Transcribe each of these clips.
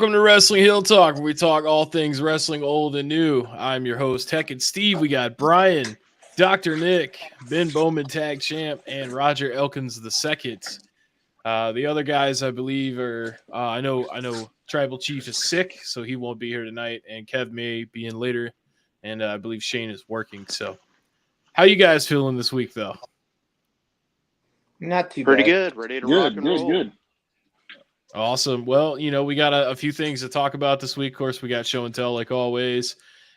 Welcome to Wrestling Hill Talk, where we talk all things wrestling old and new. I'm your host, Tech and Steve. We got Brian, Dr. Nick, Ben Bowman, Tag Champ, and Roger Elkins II. The other guys, I believe, are I know Tribal Chief is sick, so he won't be here tonight, and Kev may be in later, and I believe Shane is working. So, how you guys feeling this week, though? Not too Pretty bad. good. Ready to rock and roll. Good. Awesome. Well, we got a few things to talk about this week. Of course, we got show and tell like always.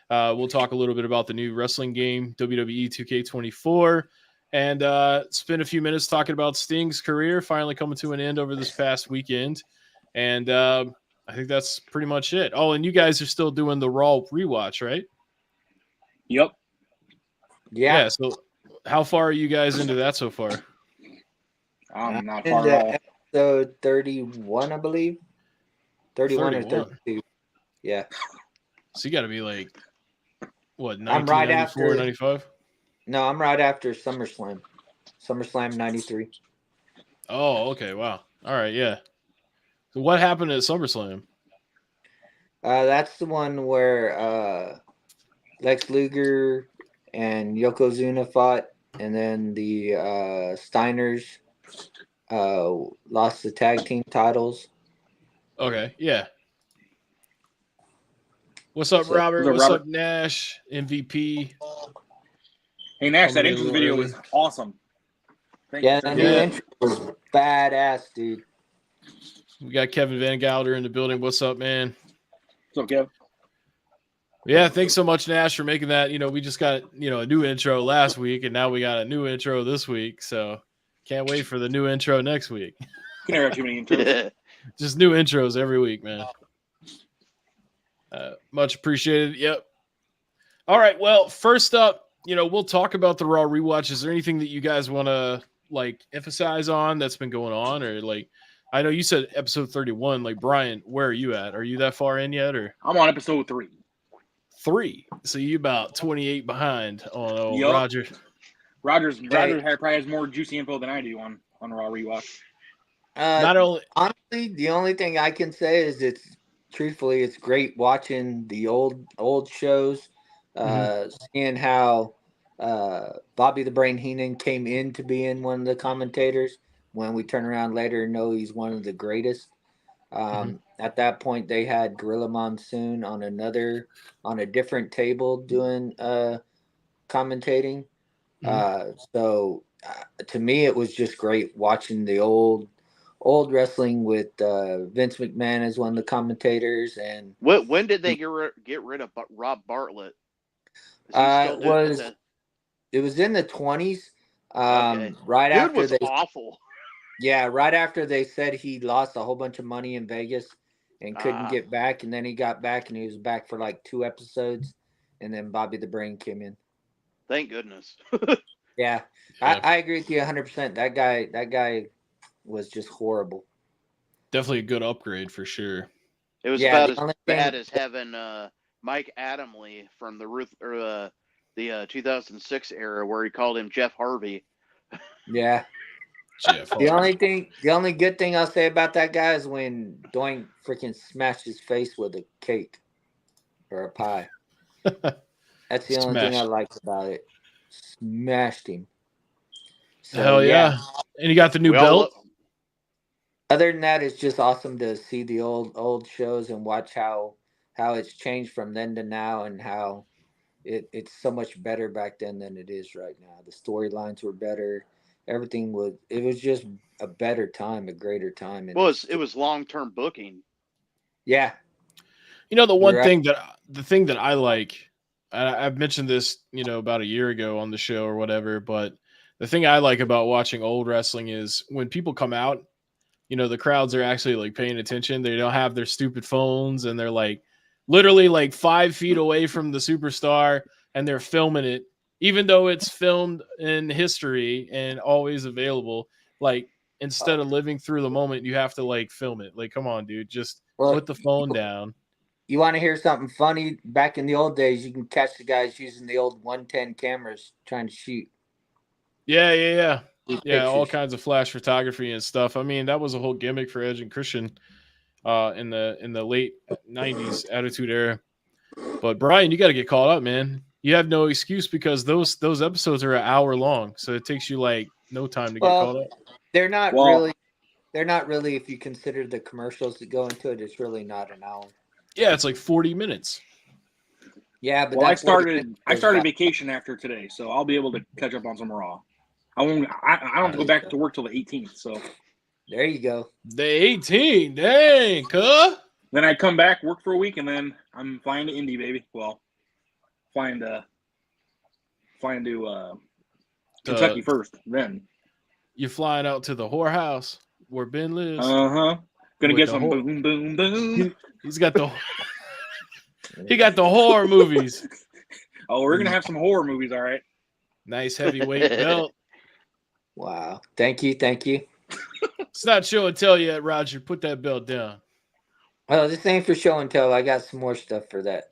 We'll talk a little bit about the new wrestling game, WWE 2K24, and spend a few minutes talking about Sting's career finally coming to an end over this past weekend. And I think that's pretty much it. Oh, and you guys are still doing the Raw rewatch, right? Yep. Yeah. So how far are you guys into that so far? I'm not far at all. Episode 31, I believe. 31 or 32. Yeah. So you got to be like, what, I'm right 1994, after 95? No, I'm right after SummerSlam. SummerSlam 93. Oh, okay. Wow. All right. Yeah. So what happened at SummerSlam? That's the one where Lex Luger and Yokozuna fought, and then the Steiners lost the tag team titles. Okay. Yeah. What's up, So- Robert? What's up, What's Robert? up, Nash? MVP. Hey, Nash, that Coming in intro a video little was awesome. Thank Yeah, you. that Thank new you. Yeah. intro was badass, dude. We got Kevin Van Gelder in the building. What's up, man? What's up, Kev? Yeah, thanks so much, Nash, for making that. We just got, a new intro last week, and now we got a new intro this week. So can't wait for the new intro next week. You can never have too many intros. Just new intros every week, man. Much appreciated. Yep. All right. Well, first up, we'll talk about the Raw rewatch. Is there anything that you guys want to emphasize on that's been going on, or I know you said episode 31. Brian, where are you at? Are you that far in yet, or I'm on episode 3. 3? So you about 28 behind on old Yup. Roger. Roger probably has more juicy info than I do on Raw rewatch. Not only Honestly, the only thing I can say is it's great watching the old shows, seeing how Bobby the Brain Heenan came in to be in one of the commentators. When we turn around later and know he's one of the greatest. At that point, they had Gorilla Monsoon on a different table doing commentating. So to me, it was just great watching the old wrestling with Vince McMahon as one of the commentators. And When did they get rid of Rob Bartlett? Is he still doing that? it was in the 20s. Okay. Right Dude after was they awful. right after they said he lost a whole bunch of money in Vegas and couldn't get back, and then he got back and he was back for like 2 episodes, and then Bobby the Brain came in. Thank goodness. Yeah. I agree with you 100%. That guy was just horrible. definitely a good upgrade for sure. It was Yeah, about the as only bad thing- as having Mike Adamle from the 2006 era, where he called him Jeff Harvey. Yeah. Jeff. The only good thing I'll say about that guy is when Doink freaking smashed his face with a cake or a pie. That's the only thing I Smashed. liked about it. Smashed him. So, Hell yeah. And you got the new We all belt. Other than that, it's just awesome to see the old shows and watch how it's changed from then to now, and how it's so much better back then than it is right now. The storylines were better. Everything was. It was just a better time, a greater time. And Well, it was long-term booking. yeah, The thing that I like, I've mentioned this, about a year ago on the show or whatever, but the thing I like about watching old wrestling is when people come out, the crowds are actually paying attention. They don't have their stupid phones, and they're literally 5 feet away from the superstar, and they're filming it, even though it's filmed in history and always available. Instead of living through the moment, you have to film it. Come on, dude, just put the phone down. You want to hear something funny? Back in the old days, you can catch the guys using the old 110 cameras trying to shoot. Yeah. these Yeah, all pictures. kinds of flash photography and stuff. I mean, that was a whole gimmick for Edge and Christian. in the late '90s Attitude Era. But Brian, you got to get caught up, man. You have no excuse because those episodes are an hour long, so it takes you like no time to get caught Well, up. they're not Well- really. They're not really. If you consider the commercials that go into it, it's really not an hour. Yeah, it's like 40 minutes. Yeah, but Well, I that's what it started is. vacation after today, so I'll be able to catch up on some Raw. I don't have to go back to work till the 18th, so There you go. The 18, dang, cuh. then I come back, work for a week, and then I'm flying to Indy, baby. Well, flying to Kentucky first. Then You're flying out to the whorehouse where Ben lives. gonna With get the some whore- boom boom boom. He got the horror movies. Oh, we're gonna have some horror movies, all right. Nice heavyweight belt. Wow. Thank you. It's not show and tell yet, Roger. Put that belt down. Well, this ain't for show and tell. I got some more stuff for that.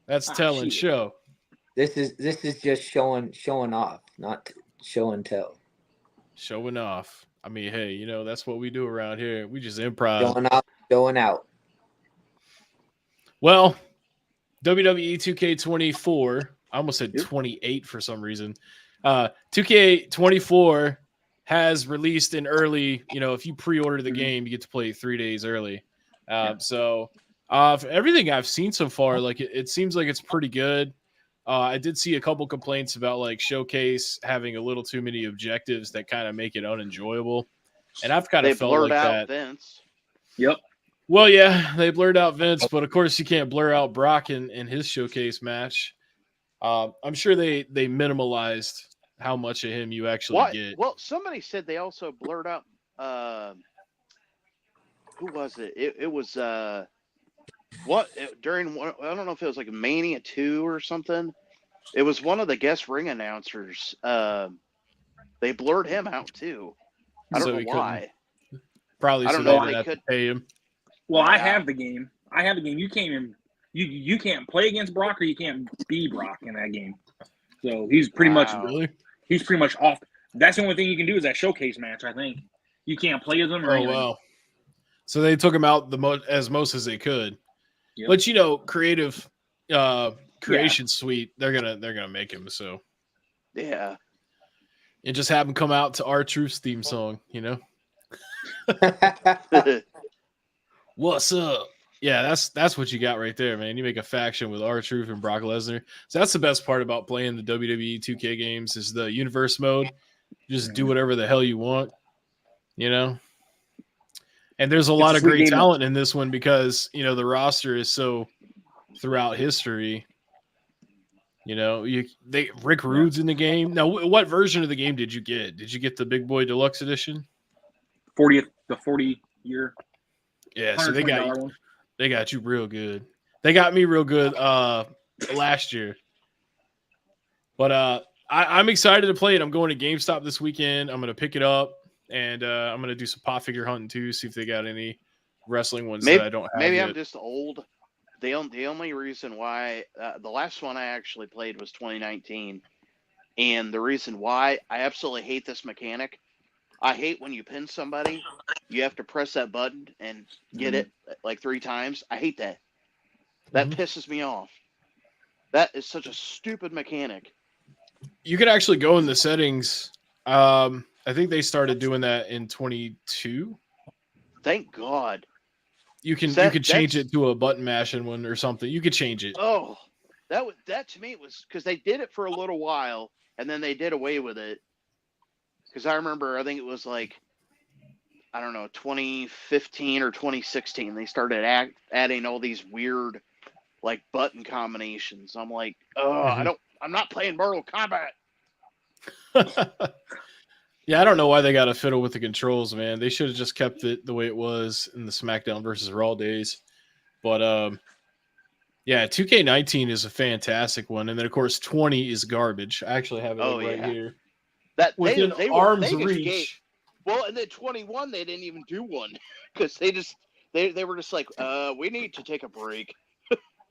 That's Ah, tell and shit. show. This is just showing off, not show and tell. Showing off. I mean, hey, you know, that's what we do around here. We just improv. Showing off, showing out. Well, WWE 2K24, I almost said Yep. 28 for some reason. 2K24 has released an early, you know, if you pre-order the Mhm. game, you get to play 3 days early. Yeah. So for everything I've seen so far, like it seems like it's pretty good. I did see a couple complaints about like Showcase having a little too many objectives that kind of make it unenjoyable. And I've kind They of felt blurred like out that. Vince. Yep. Well, yeah, they blurred out Vince, but of course you can't blur out Brock in his Showcase match. I'm sure they minimalized how much of him you actually What? get. Well, somebody said they also blurred out. Who was it? It was during one. I don't know if it was like Mania 2 or something. It was one of the guest ring announcers. They blurred him out too. I don't So know he couldn't- why. Probably I so don't they know if didn't they have to could- pay him. Well, I Yeah. have the game. You can't even you can't play against Brock or you can't be Brock in that game. So he's pretty Wow. Really? much off. That's the only thing you can do is that showcase match. I think you can't play as him or Oh anything. wow. So they took him out as most as they could. Yep. But you know, creative creation suite, they're gonna make him so. Yeah. And just have him come out to our Truth's theme song, you know? What's up? Yeah, that's what you got right there, man. You make a faction with R-Truth and Brock Lesnar. So that's the best part about playing the WWE 2K games is the universe mode. You just do whatever the hell you want, you know? And there's a lot a of sweet great game mode. talent in this one because, you know, the roster is so throughout history. You know, Rick Rude's in the game. Now, what version of the game did you get? Did you get the Big Boy Deluxe Edition? 40 year. Yeah, so they $120 got one. They got you real good. They got me real good last year. But I'm excited to play it. I'm going to GameStop this weekend. I'm going to pick it up, and I'm going to do some pop figure hunting too, see if they got any wrestling ones that I don't have Maybe yet. I'm just old. The only reason why the last one I actually played was 2019, and the reason why I absolutely hate this mechanic. I hate when you pin somebody, you have to press that button and get it like 3 times. I hate that. That Mhm. pisses me off. That is such a stupid mechanic. You could actually go in the settings. I think they started doing that in 22. Thank God. You can change it to a button mashing one or something. You could change it. Oh, that to me was because they did it for a little while and then they did away with it. Because I remember, I think it was like, I don't know, 2015 or 2016. They started adding all these weird, like button combinations. I'm like, oh, I'm not playing Mortal Kombat. Yeah, I don't know why they got to fiddle with the controls, man. They should have just kept it the way it was in the SmackDown versus Raw days. But yeah, 2K19 is a fantastic one, and then of course 20 is garbage. I actually have it right here. That Within they arm's just reach. Well, and then 21, they didn't even do one because they were just like, we need to take a break.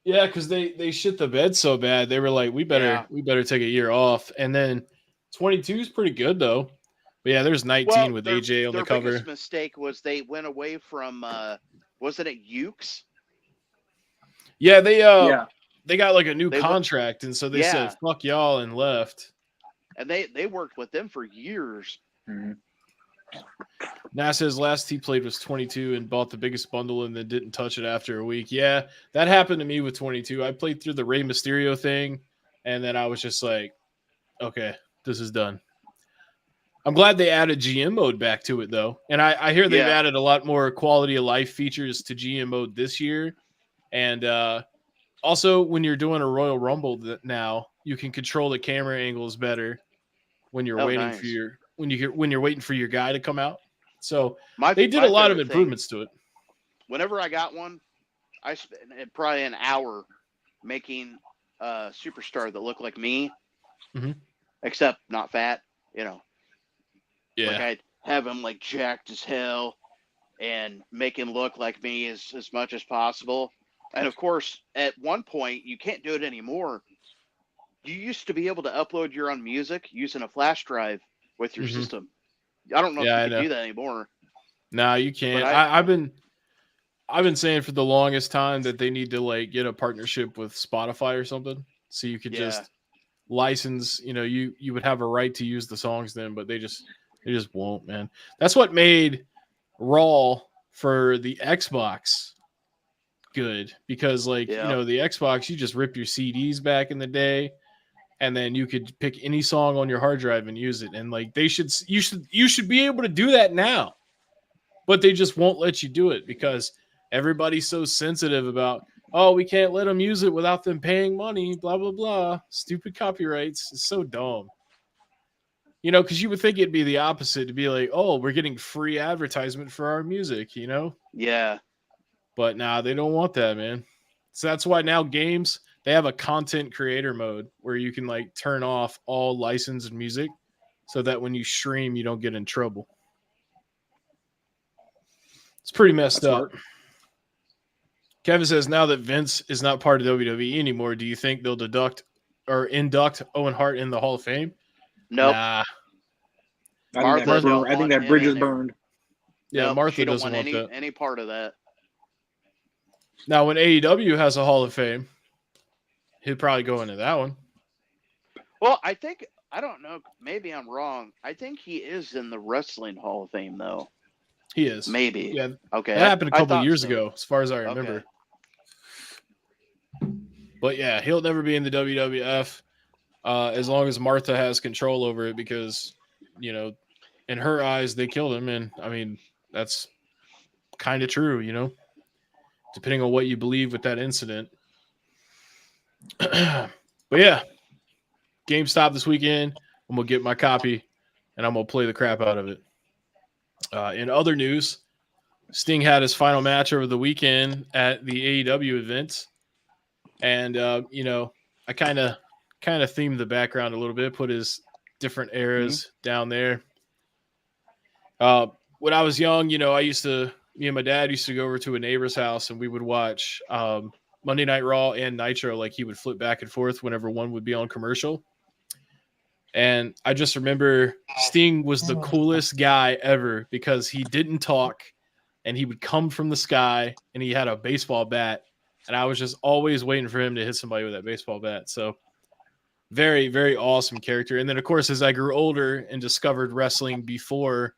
Yeah, because they shit the bed so bad. They were like, we better take a year off. And then 22 is pretty good though. But yeah, there's 19 with AJ on the cover. Their biggest mistake was they went away from wasn't it Ukes? Yeah, they Yeah. they got like a new They were- contract, and so they Yeah. said fuck y'all and left. And they worked with them for years. Mhm. NASA's last he played was 22 and bought the biggest bundle and then didn't touch it after a week. Yeah, that happened to me with 22. I played through the Rey Mysterio thing, and then I was just like, okay, this is done. I'm glad they added GM mode back to it, though. And I hear they've Yeah. added a lot more quality of life features to GM mode this year. And also, when you're doing a Royal Rumble now, you can control the camera angles better when you're waiting nice. for when you're waiting for your guy to come out. So My, they did my a lot of favorite thing, improvements to it. whenever I got one, I spent probably an hour making a superstar that looked like me, Mhm. except not fat. You know, Yeah. like I'd have him like jacked as hell and make him look like me as much as possible. And of course, at one point, you can't do it anymore. You used to be able to upload your own music using a flash drive with your Mhm. system. I don't know Yeah, I if you know. can do that anymore. No, you can't. But I've been saying for the longest time that they need to like get a partnership with Spotify or something, so you could Yeah. just license. You know, you would have a right to use the songs then, but they just won't, man. That's what made Raw for the Xbox good, because like Yeah. you know, the Xbox, you just rip your CDs back in the day, and then you could pick any song on your hard drive and use it. And like you should be able to do that now, but they just won't let you do it because everybody's so sensitive about, oh, we can't let them use it without them paying money, blah blah blah, stupid copyrights. It's so dumb. You know, because you would think it'd be the opposite, to be like, oh, we're getting free advertisement for our music, you know? Yeah. But nah, they don't want that, man. So that's why now games, they have a content creator mode where you can like turn off all licensed music so that when you stream, you don't get in trouble. It's pretty messed That's up. smart. Kevin says, now that Vince is not part of WWE anymore, do you think they'll induct Owen Hart in the Hall of Fame? Nope. Nah. Martha don't I think want that him bridge in is there. burned. Yeah, Nope, Martha she don't doesn't want that. any part of that. Now, when AEW has a Hall of Fame, he'd probably go into that one. Well, I don't know. Maybe I'm wrong. I think he is in the Wrestling Hall of Fame, though. He is. Maybe. Yeah, Okay. that happened a I couple of thought years so. ago, as far as I remember. But yeah, he'll never be in the WWF as long as Martha has control over it, because, you know, in her eyes, they killed him. And I mean, that's kind of true, you know, depending on what you believe with that incident. But yeah, GameStop this weekend. I'm going to get my copy and I'm going to play the crap out of it. In other news, Sting had his final match over the weekend at the AEW event. And, you know, I kind of themed the background a little bit, put his different eras down there. When I was young, you know, me and my dad used to go over to a neighbor's house and we would watch Monday Night Raw and Nitro. Like, he would flip back and forth whenever one would be on commercial. And I just remember Sting was the coolest guy ever because he didn't talk and he would come from the sky and he had a baseball bat. And I was just always waiting for him to hit somebody with that baseball bat. So very, very awesome character. And then, of course, as I grew older and discovered wrestling before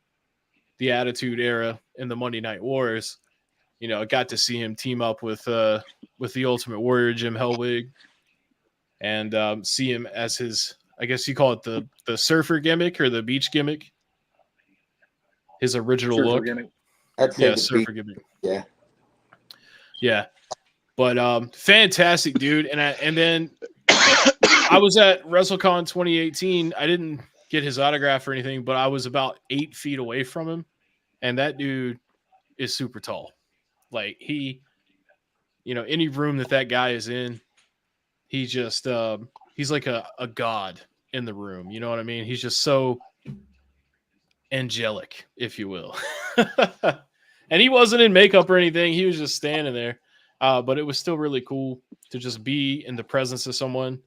the Attitude Era and the Monday Night Wars, you know, I got to see him team up with the Ultimate Warrior, Jim Hellwig, and see him as his, I guess you call it the surfer gimmick or the beach gimmick. His original Surfer look. gimmick. I'd say Yeah, the surfer beat. gimmick. Yeah. Yeah. But fantastic dude. And then I was at WrestleCon 2018. I didn't get his autograph or anything, but I was about 8 feet away from him. And that dude is super tall. Like, he, you know, any room that guy is in, he just he's like a god in the room. You know what I mean? He's just so angelic, if you will. And he wasn't in makeup or anything. He was just standing there. But it was still really cool to just be in the presence of someone,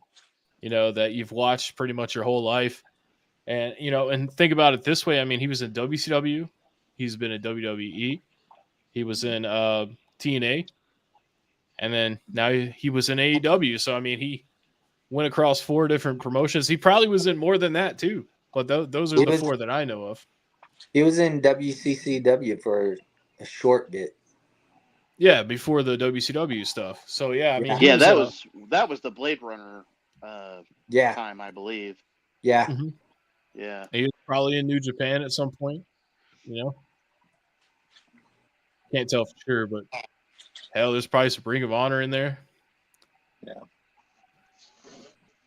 you know, that you've watched pretty much your whole life. And, you know, and think about it this way. I mean, he was in WCW. He's been in WWE. He was in TNA, and then now he was in AEW. So I mean, he went across 4 different promotions. He probably was in more than that too, but those are He the was 4 that I know of. he was in WCCW for a short bit. Yeah, before the WCW stuff. So yeah, I mean, he Yeah, was that was the Blade Runner Yeah, time, I believe. yeah. Mhm. Yeah. He was probably in New Japan at some point. You know, can't tell for sure, but hell, there's probably some Ring of Honor in there. Yeah.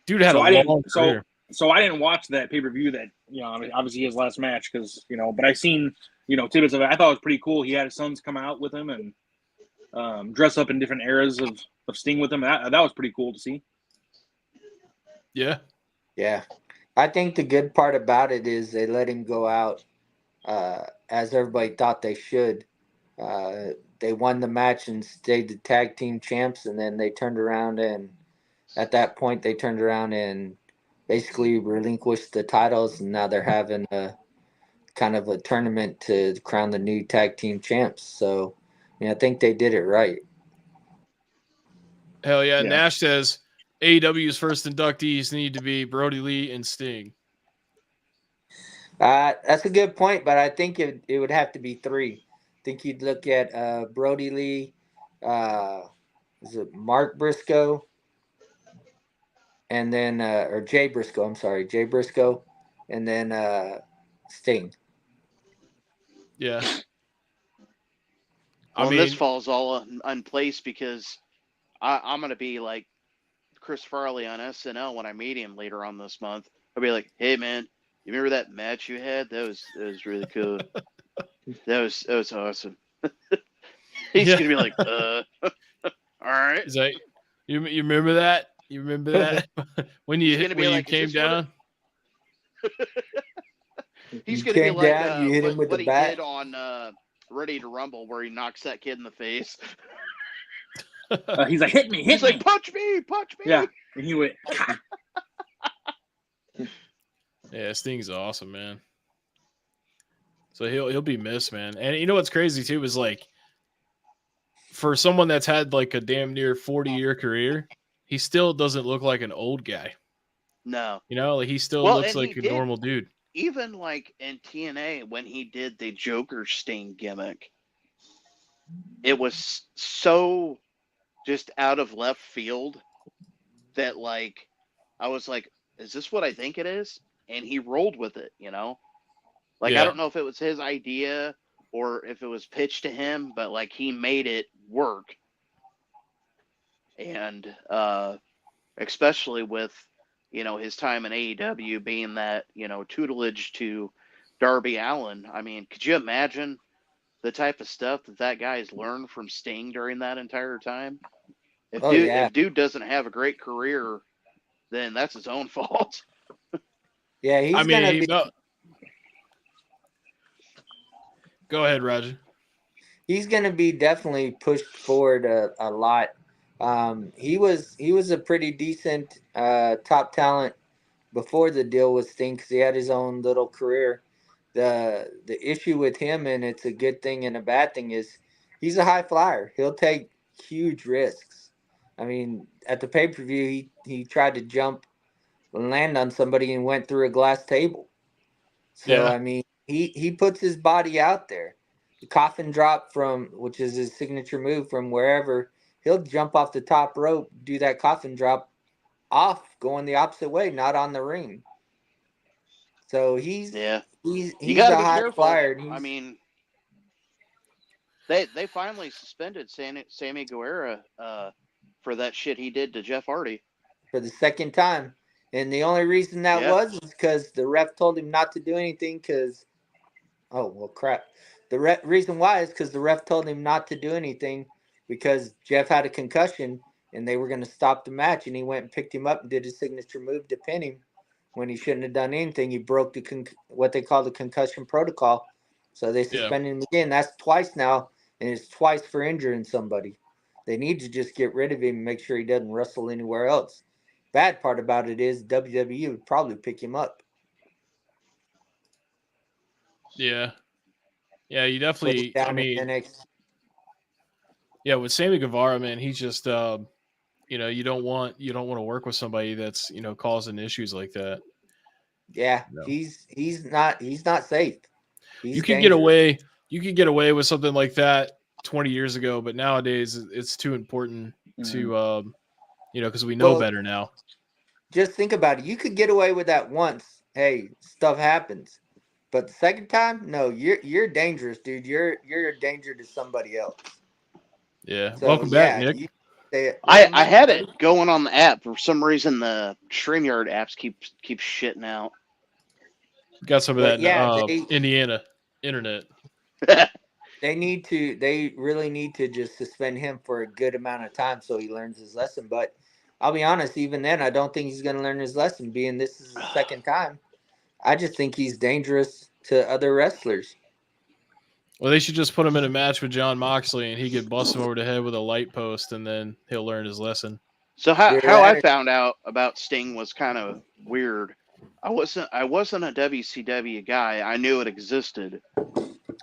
Dude had So a I didn't. long career. So I didn't watch that pay per view. That I mean, obviously his last match because but I seen tidbits of it. I thought it was pretty cool. He had his sons come out with him and dress up in different eras of Sting with him. That was pretty cool to see. Yeah, Yeah. I think the good part about it is they let him go out as everybody thought they should. They won the match and stayed the tag team champs, and then they turned around and at that point they turned around and basically relinquished the titles, and now they're having a kind of a tournament to crown the new tag team champs. So, I think they did it right. hell yeah. Yeah. Nash says AEW's first inductees need to be Brody Lee and Sting. That's a good point, but I think it would have to be 3. I think you'd look at Brody Lee, is it Mark Briscoe, and then or Jay Briscoe. I'm sorry, Jay Briscoe, and then Sting. Yeah. Well, I and this mean, falls all in place because I'm going to be like Chris Farley on SNL when I meet him later on this month. I'll be like, "Hey, man, you remember that match you had? That was really cool. that was awesome." He's yeah. going to be like, all right." He's like, you remember that? You remember that when He's gonna be you like, "Is came this what down? He's You going to be came like down, you hit him with what the he bat. did on Ready to Rumble, where he knocks that kid in the face. He's like, hit me. He's like, punch me. Yeah, and he went. Yeah, Sting's awesome, man. So he'll be missed, man. And you know what's crazy too is like for someone that's had like a damn near 40-year career, he still doesn't look like an old guy. No. Like he still Well, looks and he like a did normal dude. even like in TNA when he did the Joker Sting gimmick. It was so just out of left field that like I was like, is this what I think it is? And he rolled with it, Like I Yeah. don't know if it was his idea or if it was pitched to him, but like he made it work. And especially with his time in AEW being that tutelage to Darby Allin. I mean, could you imagine the type of stuff that guy's learned from Sting during that entire time? If dude doesn't have a great career, then that's his own fault. Yeah, he's gonna be. Go ahead, Roger. He's gonna be definitely pushed forward a lot. He was a pretty decent top talent before the deal with Sting because he had his own little career. The issue with him, and it's a good thing and a bad thing, is he's a high flyer. He'll take huge risks. I mean, at the pay per view, he tried to jump and land on somebody and went through a glass table. So Yeah. I mean, he puts his body out there. The coffin drop which is his signature move from wherever, he'll jump off the top rope, do that coffin drop off, going the opposite way, not on the ring. So he's You a got to be high careful. flyer. I mean, they finally suspended Sammy Guevara for that shit he did to Jeff Hardy for the second time. And the only reason that was because the ref told him not to do anything because, oh, well, crap. The reason why is because the ref told him not to do anything because Jeff had a concussion and they were going to stop the match. And he went and picked him up and did his signature move to pin him when he shouldn't have done anything. He broke what they call the concussion protocol. So they suspended him again. That's twice now, and it's twice for injuring somebody. They need to just get rid of him and make sure he doesn't wrestle anywhere else. Bad part about it is WWE would probably pick him up. Yeah. Yeah, you definitely. I mean, Yeah, with Sammy Guevara, man, he's just you don't want to work with somebody that's causing issues like that. Yeah, No. he's not safe. He's You could dangerous. get away with something like that 20 years ago, but nowadays it's too important to because we know Well, better now. just think about it. You could get away with that once. Hey, stuff happens. But the second time, no, you're dangerous, dude. You're a danger to somebody else. Yeah. So Welcome back, yeah, Nick. you say it. I had it going on the app. For some reason, the StreamYard apps keep shitting out. Got some of But that yeah, Indiana internet. they really need to just suspend him for a good amount of time so he learns his lesson. But I'll be honest, even then, I don't think he's going to learn his lesson. Being this is the second time, I just think he's dangerous to other wrestlers. Well, they should just put him in a match with John Moxley, and he could bust him over the head with a light post, and then he'll learn his lesson. So how Either I that or- found out about Sting was kind of weird. I wasn't a WCW guy. I knew it existed,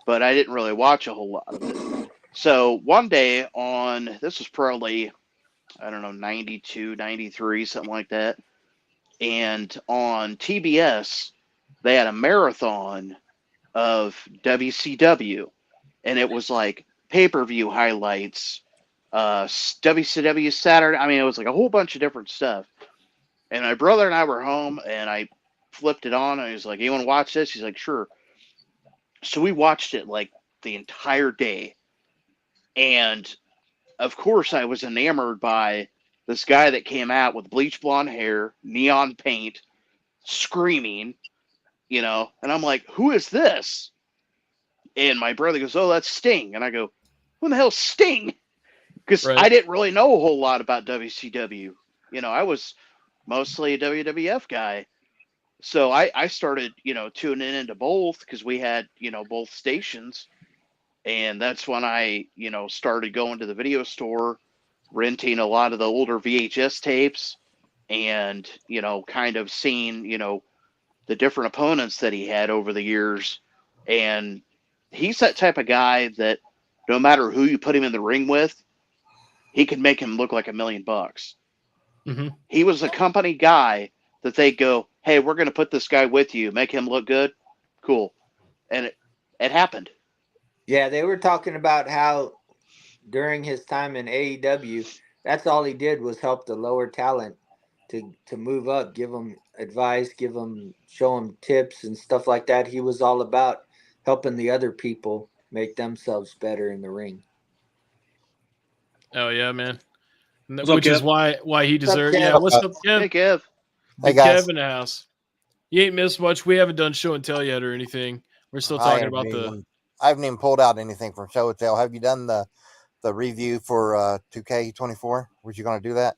but I didn't really watch a whole lot of it. So one day this was probably, I don't know, 92, 93, something like that. And on TBS, they had a marathon of WCW, and it was like pay-per-view highlights, WCW Saturday. I mean, it was like a whole bunch of different stuff. And my brother and I were home, and I flipped it on, and he was like, "You want to watch this?" He's like, "Sure." So we watched it like the entire day. And of course, I was enamored by this guy that came out with bleach blonde hair, neon paint, screaming, and I'm like, "Who is this?" And my brother goes, "Oh, that's Sting." And I go, "Who the hell's Sting?" Because Right. I didn't really know a whole lot about WCW. I was mostly a WWF guy. So I started, tuning into both because we had, both stations. And that's when I, started going to the video store, renting a lot of the older VHS tapes and, kind of seeing, the different opponents that he had over the years. And he's that type of guy that no matter who you put him in the ring with, he can make him look like $1 million. Mm-hmm. He was a company guy that they go, "Hey, we're going to put this guy with you, make him look good." Cool. And it happened. Yeah, they were talking about how during his time in AEW, that's all he did was help the lower talent to move up, give them advice, show them tips and stuff like that. He was all about helping the other people make themselves better in the ring. Oh yeah, man. What's up, Which is Kev? why he What's up, deserved. Kev? Yeah, what's up, Kev? Hey, Kev. Hey, Big guys. Kev in the house. You ain't missed much. We haven't done show and tell yet or anything. We're still I talking haven't about even- I haven't even pulled out anything from Show and Tell. Have you done the review for 2K24? Were you going to do that?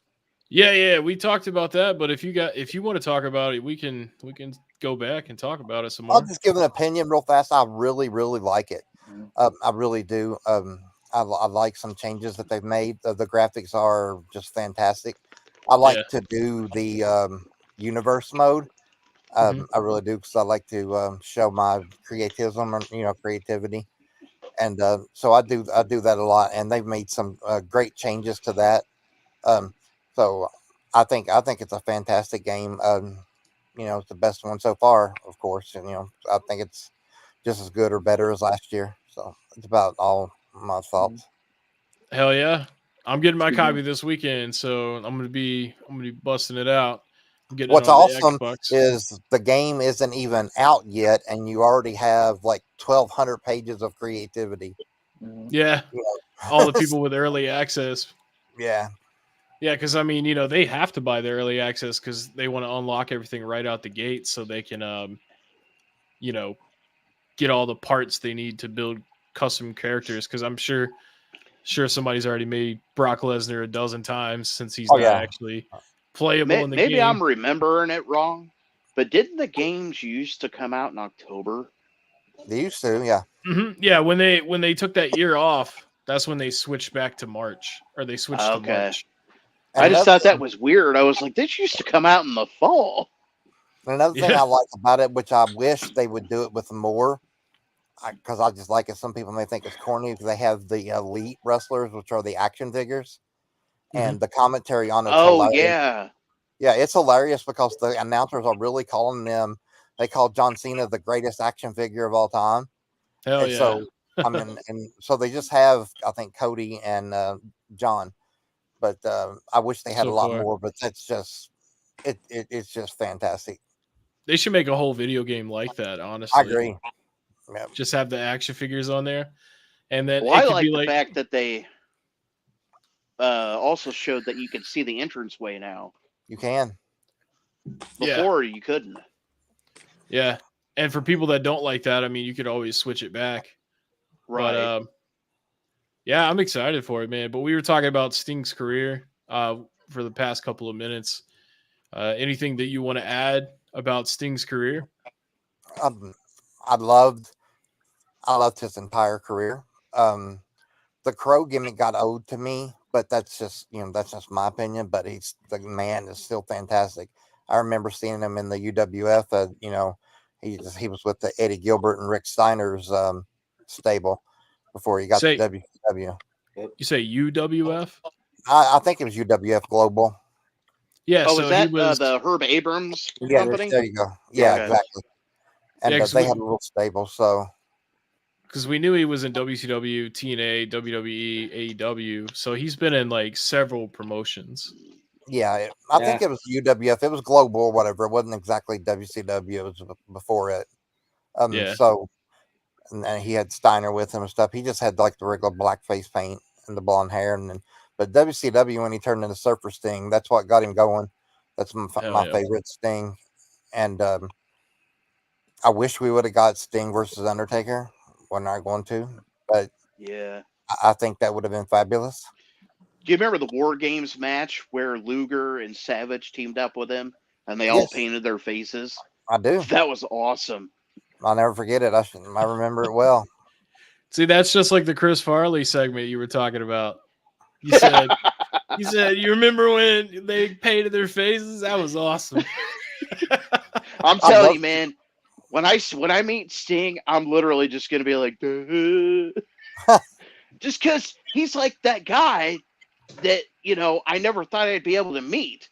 Yeah, we talked about that. But if you want to talk about it, we can go back and talk about it some more. I'll just give an opinion real fast. I really, really like it. I really do. I like some changes that they've made. The graphics are just fantastic. I like to do the universe mode. I really do because I like to show my creativity, and so I do that a lot. And they've made some great changes to that. So I think it's a fantastic game. It's the best one so far, of course. And I think it's just as good or better as last year. So it's about all my thoughts. Hell yeah. I'm getting my copy this weekend, so I'm gonna be busting it out. I'm getting What's it on the awesome Xbox. is the game isn't even out yet, and you already have like 1,200 pages of creativity. Yeah, all the people with early access. Yeah, because I mean, they have to buy the early access because they want to unlock everything right out the gate, so they can, get all the parts they need to build custom characters. Because I'm sure somebody's already made Brock Lesnar a dozen times since he's not actually playable in the game. Maybe I'm remembering it wrong, but didn't the games used to come out in October? They used to, yeah. Mm-hmm. Yeah, when they took that year off, that's when they switched back to March, or they switched to March. I just thought that was weird. I was like, this used to come out in the fall. Another thing I like about it, which I wish they would do it with more, because I just like it. Some people may think it's corny because they have the elite wrestlers, which are the action figures, and the commentary on it's Oh hilarious. yeah. Yeah, it's hilarious because the announcers are really calling them. They call John Cena the greatest action figure of all time. Hell And yeah. so I mean, and so they just have, I think, Cody and John, but I wish they had So a lot far. more. But that's just it's just fantastic. They should make a whole video game like that, honestly. I agree. Yeah, Just have the action figures on there. And then Well, it I could like be the like fact that they also showed that you could see the entranceway now. you can. Yeah. Before you couldn't. Yeah. And for people that don't like that, I mean, you could always switch it back. Right. But yeah, I'm excited for it, man. But we were talking about Sting's career for the past couple of minutes. Anything that you want to add about Sting's career? I loved his entire career. The Crow gimmick got old to me, but that's just my opinion. But the man is still fantastic. I remember seeing him in the UWF. He was with the Eddie Gilbert and Rick Steiner's stable before he got to WCW. You say UWF? I think it was UWF Global. Yeah. Oh, so was that he was the Herb Abrams Yeah, company? there you go. Yeah, Okay. exactly. And Yeah, 'cause they we- had a little stable, so because we knew he was in WCW, TNA, WWE, AEW. So he's been in like several promotions. yeah, I think it was UWF. It was Global or whatever. It wasn't exactly WCW. It was before it. Yeah. So, and then he had Steiner with him and stuff. He just had like the regular black face paint and the blonde hair, and then but WCW when he turned into Surfer Sting, that's what got him going. That's my yeah. favorite Sting, and I wish we would have got Sting versus Undertaker. We're not going to, but Yeah. I think that would have been fabulous. Do you remember the War Games match where Luger and Savage teamed up with him and they all Yes. painted their faces? I do. That was awesome. I'll never forget it. I remember it well. See, that's just like the Chris Farley segment you were talking about. You said, you remember when they painted their faces? That was awesome. I'm telling you, man. When I meet Sting, I'm literally just gonna be like, duh. Just because he's like that guy that I never thought I'd be able to meet.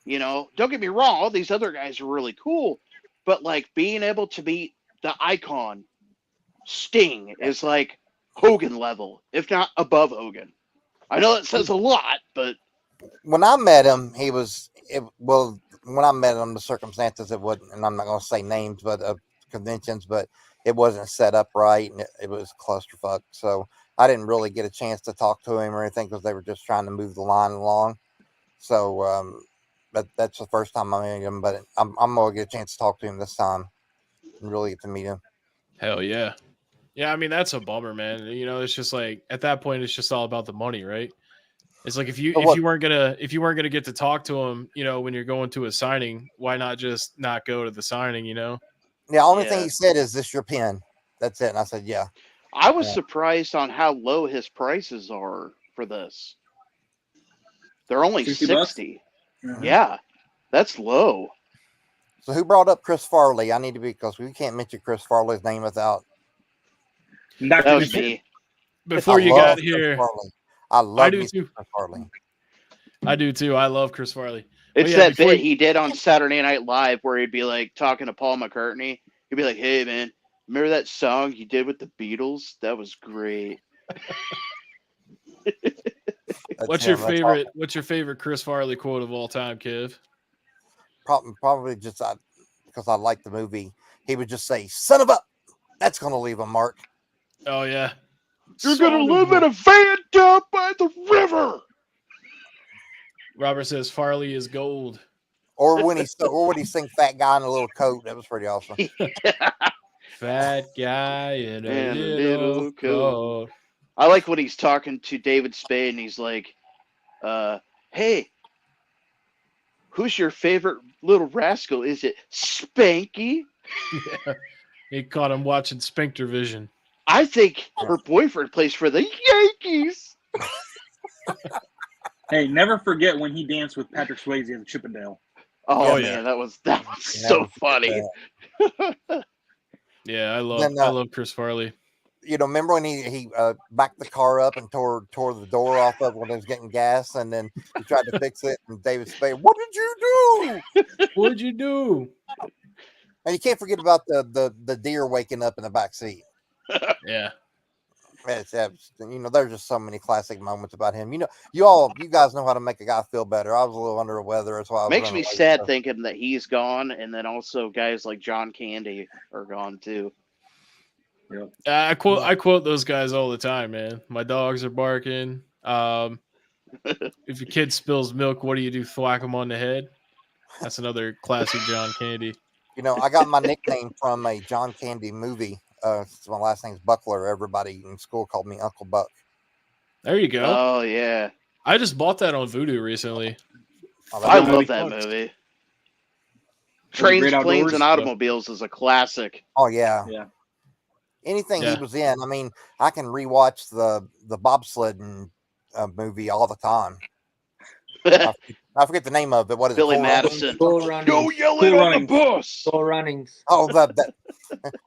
Don't get me wrong, all these other guys are really cool, but like being able to meet the icon Sting is like Hogan level, if not above Hogan. I know that says a lot, but when I met him, when I met him, the circumstances it wasn't, and I'm not going to say names, but conventions, but it wasn't set up right, and it was clusterfuck. So I didn't really get a chance to talk to him or anything because they were just trying to move the line along. So, but that's the first time I met him. But I'm going to get a chance to talk to him this time and really get to meet him. Hell yeah. Yeah, I mean that's a bummer, man. It's just like at that point, it's just all about the money, right? It's like if you weren't gonna get to talk to him, when you're going to a signing, why not just not go to the signing? The only thing he said is, "This your pen?" That's it. And I said, "Yeah." I was surprised on how low his prices are for this. They're only 60. Mhm. Yeah, that's low. So who brought up Chris Farley? I need to because we can't mention Chris Farley's name without. That was me. Before you got here, I love do too. Chris Farley. I do too. I love Chris Farley. It's yeah, that before bit he did on Saturday Night Live where he'd be like talking to Paul McCartney. He'd be like, "Hey man, remember that song you did with the Beatles? That was great." What's your favorite? What's your favorite Chris Farley quote of all time, Kev? Probably just because I like the movie. He would just say, "Son of a," that's going to leave a mark. Oh yeah, You're gonna live in a van down by the river. Robert says Farley is gold. Or when he sing "Fat Guy in a Little Coat," that was pretty awesome. Fat guy in a And a little little coat. I like when he's talking to David Spade and he's like, "Hey, who's your favorite little rascal? Is it Spanky?" Yeah. He caught him watching Sphincter Vision. I think her boyfriend plays for the Yankees. Hey, never forget when he danced with Patrick Swayze at Chippendale. Oh yeah. man, that was so funny. Yeah, I Then, love Chris Farley. you know, remember when he backed the car up and tore the door off of when it was getting gas, and then he tried to fix it, and David Spade, what did you do? What'd you do? And you can't forget about the deer waking up in the back seat. Yeah. It's, you know, there's just so many classic moments about him. You know, you guys know how to make a guy feel better. I was a little under the weather, that's why I was Makes running me late, sad so. thinking that he's gone, and then also guys like John Candy are gone too. I quote those guys all the time, man. My dogs are barking. If your kid spills milk, what do you do? Thwack him on the head. That's another classic John Candy. You know, I got my nickname from a John Candy movie. My last name's Buckler. Everybody in school called me Uncle Buck. There you go. Oh yeah, I just bought that on Vudu recently. Oh, I that's love $5. that movie. Was it Trains, Great Planes, Outdoors? and Automobiles is a classic. Oh yeah. Yeah. Anything Yeah. he was in. I mean, I can rewatch the bobsledding movie all the time. I forget the name of it. What is Billy it? Cool Runnings? Madison. Cool Runnings. No yelling Cool on Runnings. the bus. Cool Runnings. Oh, that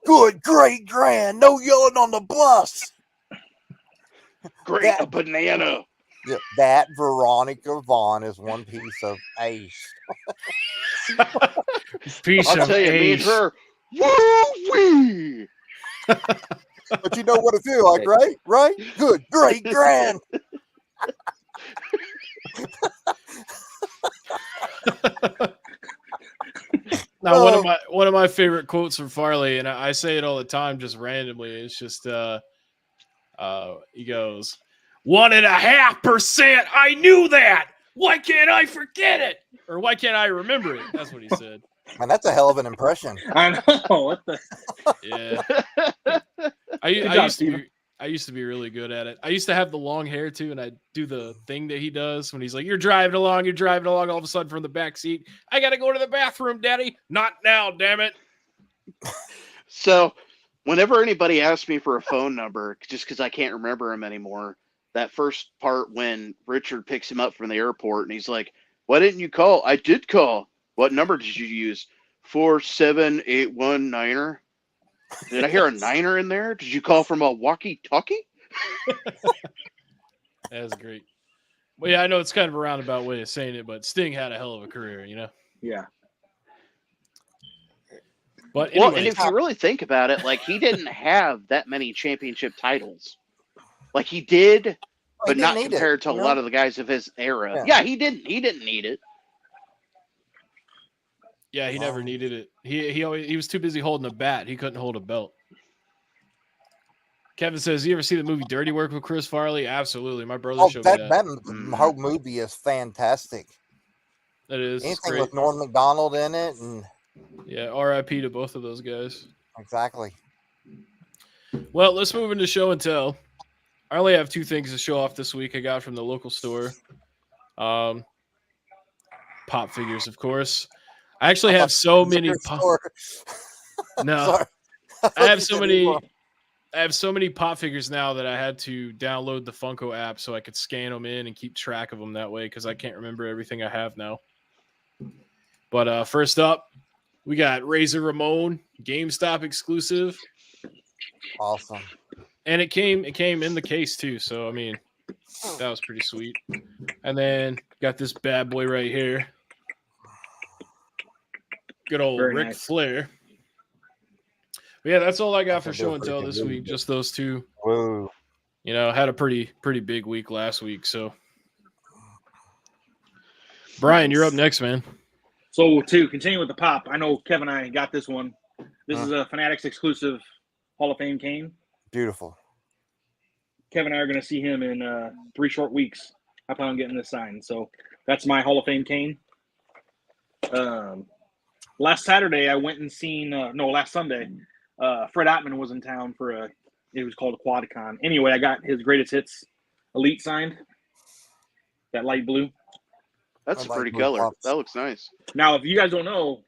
good, great, grand. No yelling on the bus. Great, That- a banana. Yeah, that Veronica Vaughn is one piece of ace. Piece I'll of tell you, me and ace. her. Woo-wee! But you know what it feels like, right? Right? Good, great, grand. Now, one of my favorite quotes from Farley, and I say it all the time, just randomly. It's just he goes, 1.5%. I knew that. Why can't I forget it? Or why can't I remember it? That's what he said. Man, that's a hell of an impression. I know. What the? Yeah. I job, used to Steven. be, I used to be really good at it. I used to have the long hair too, and I'd do the thing that he does when he's like, you're driving along, all of a sudden from the back seat. I got to go to the bathroom, Daddy. Not now, damn it. So, whenever anybody asks me for a phone number, just because I can't remember him anymore, that first part when Richard picks him up from the airport and he's like, why didn't you call? I did call. What number did you use? 47819er. Did I hear a niner in there? Did you call from a walkie-talkie? That's great. Well, yeah, I know it's kind of a roundabout way of saying it, but Sting had a hell of a career, you know? Yeah. But Well, anyway, and if you really think about it, like, he didn't have that many championship titles. Like, he did, but didn't not need it, compared to a you know? lot of the guys of his era. Yeah. Yeah, he didn't need it. yeah, he never needed it. He was too busy holding a bat. He couldn't hold a belt. Kevin says, you ever see the movie Dirty Work with Chris Farley? Absolutely. My brother Oh, showed me that. Mhm. whole movie is fantastic. That is Anything great. with Norm Macdonald in it, and Yeah, RIP to both of those guys. exactly. Well, let's move into show and tell. I only have two things to show off this week I got from the local store. Pop figures, of course. I actually have so many pop. No, Sorry. I have so many. I have so many pop figures now that I had to download the Funko app so I could scan them in and keep track of them that way because I can't remember everything I have now. But first up, we got Razor Ramon, GameStop exclusive, Awesome. and it came in the case too. So I mean, that was pretty sweet. And then got this bad boy right here, good old Very Ric nice. Flair. But yeah, that's all I got for That's a show and tell freaking this good week. one. Just those two. Whoa. You know, had a pretty big week last week. So, Brian, you're up next, man. So to continue with the pop, I know Kevin and I got this one. This is a Fanatics exclusive Hall of Fame Kane. Beautiful. Kevin and I are going to see him in 3 short weeks. I plan on getting this signed. So that's my Hall of Fame Kane. Last Saturday, I went and seen, last Sunday, Fred Ottman was in town for it was called a Quadcon. Anyway, I got his Greatest Hits Elite signed, that light blue. That's I a like pretty blue color. pops. That looks nice. Now, if you guys don't know,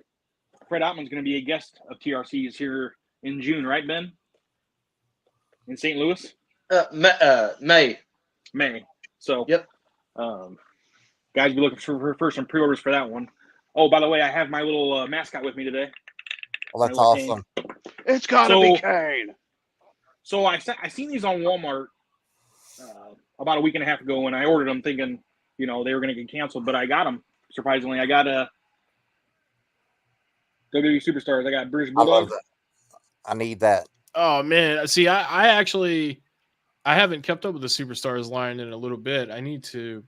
Fred Ottman's going to be a guest of TRC's here in June, right, Ben? In St. Louis? May. May. So, Yep. Guys, be looking for some pre-orders for that one. Oh, by the way, I have my little mascot with me today. Well, that's My little awesome. It's gotta So- be Kane. So I seen these on Walmart about a week and a half ago, and I ordered them thinking, they were going to get canceled, but I got them. Surprisingly, I got a WWE Superstars. I got British I love Bulldogs. that. I need that. Oh man, see, I actually I haven't kept up with the Superstars line in a little bit. I need to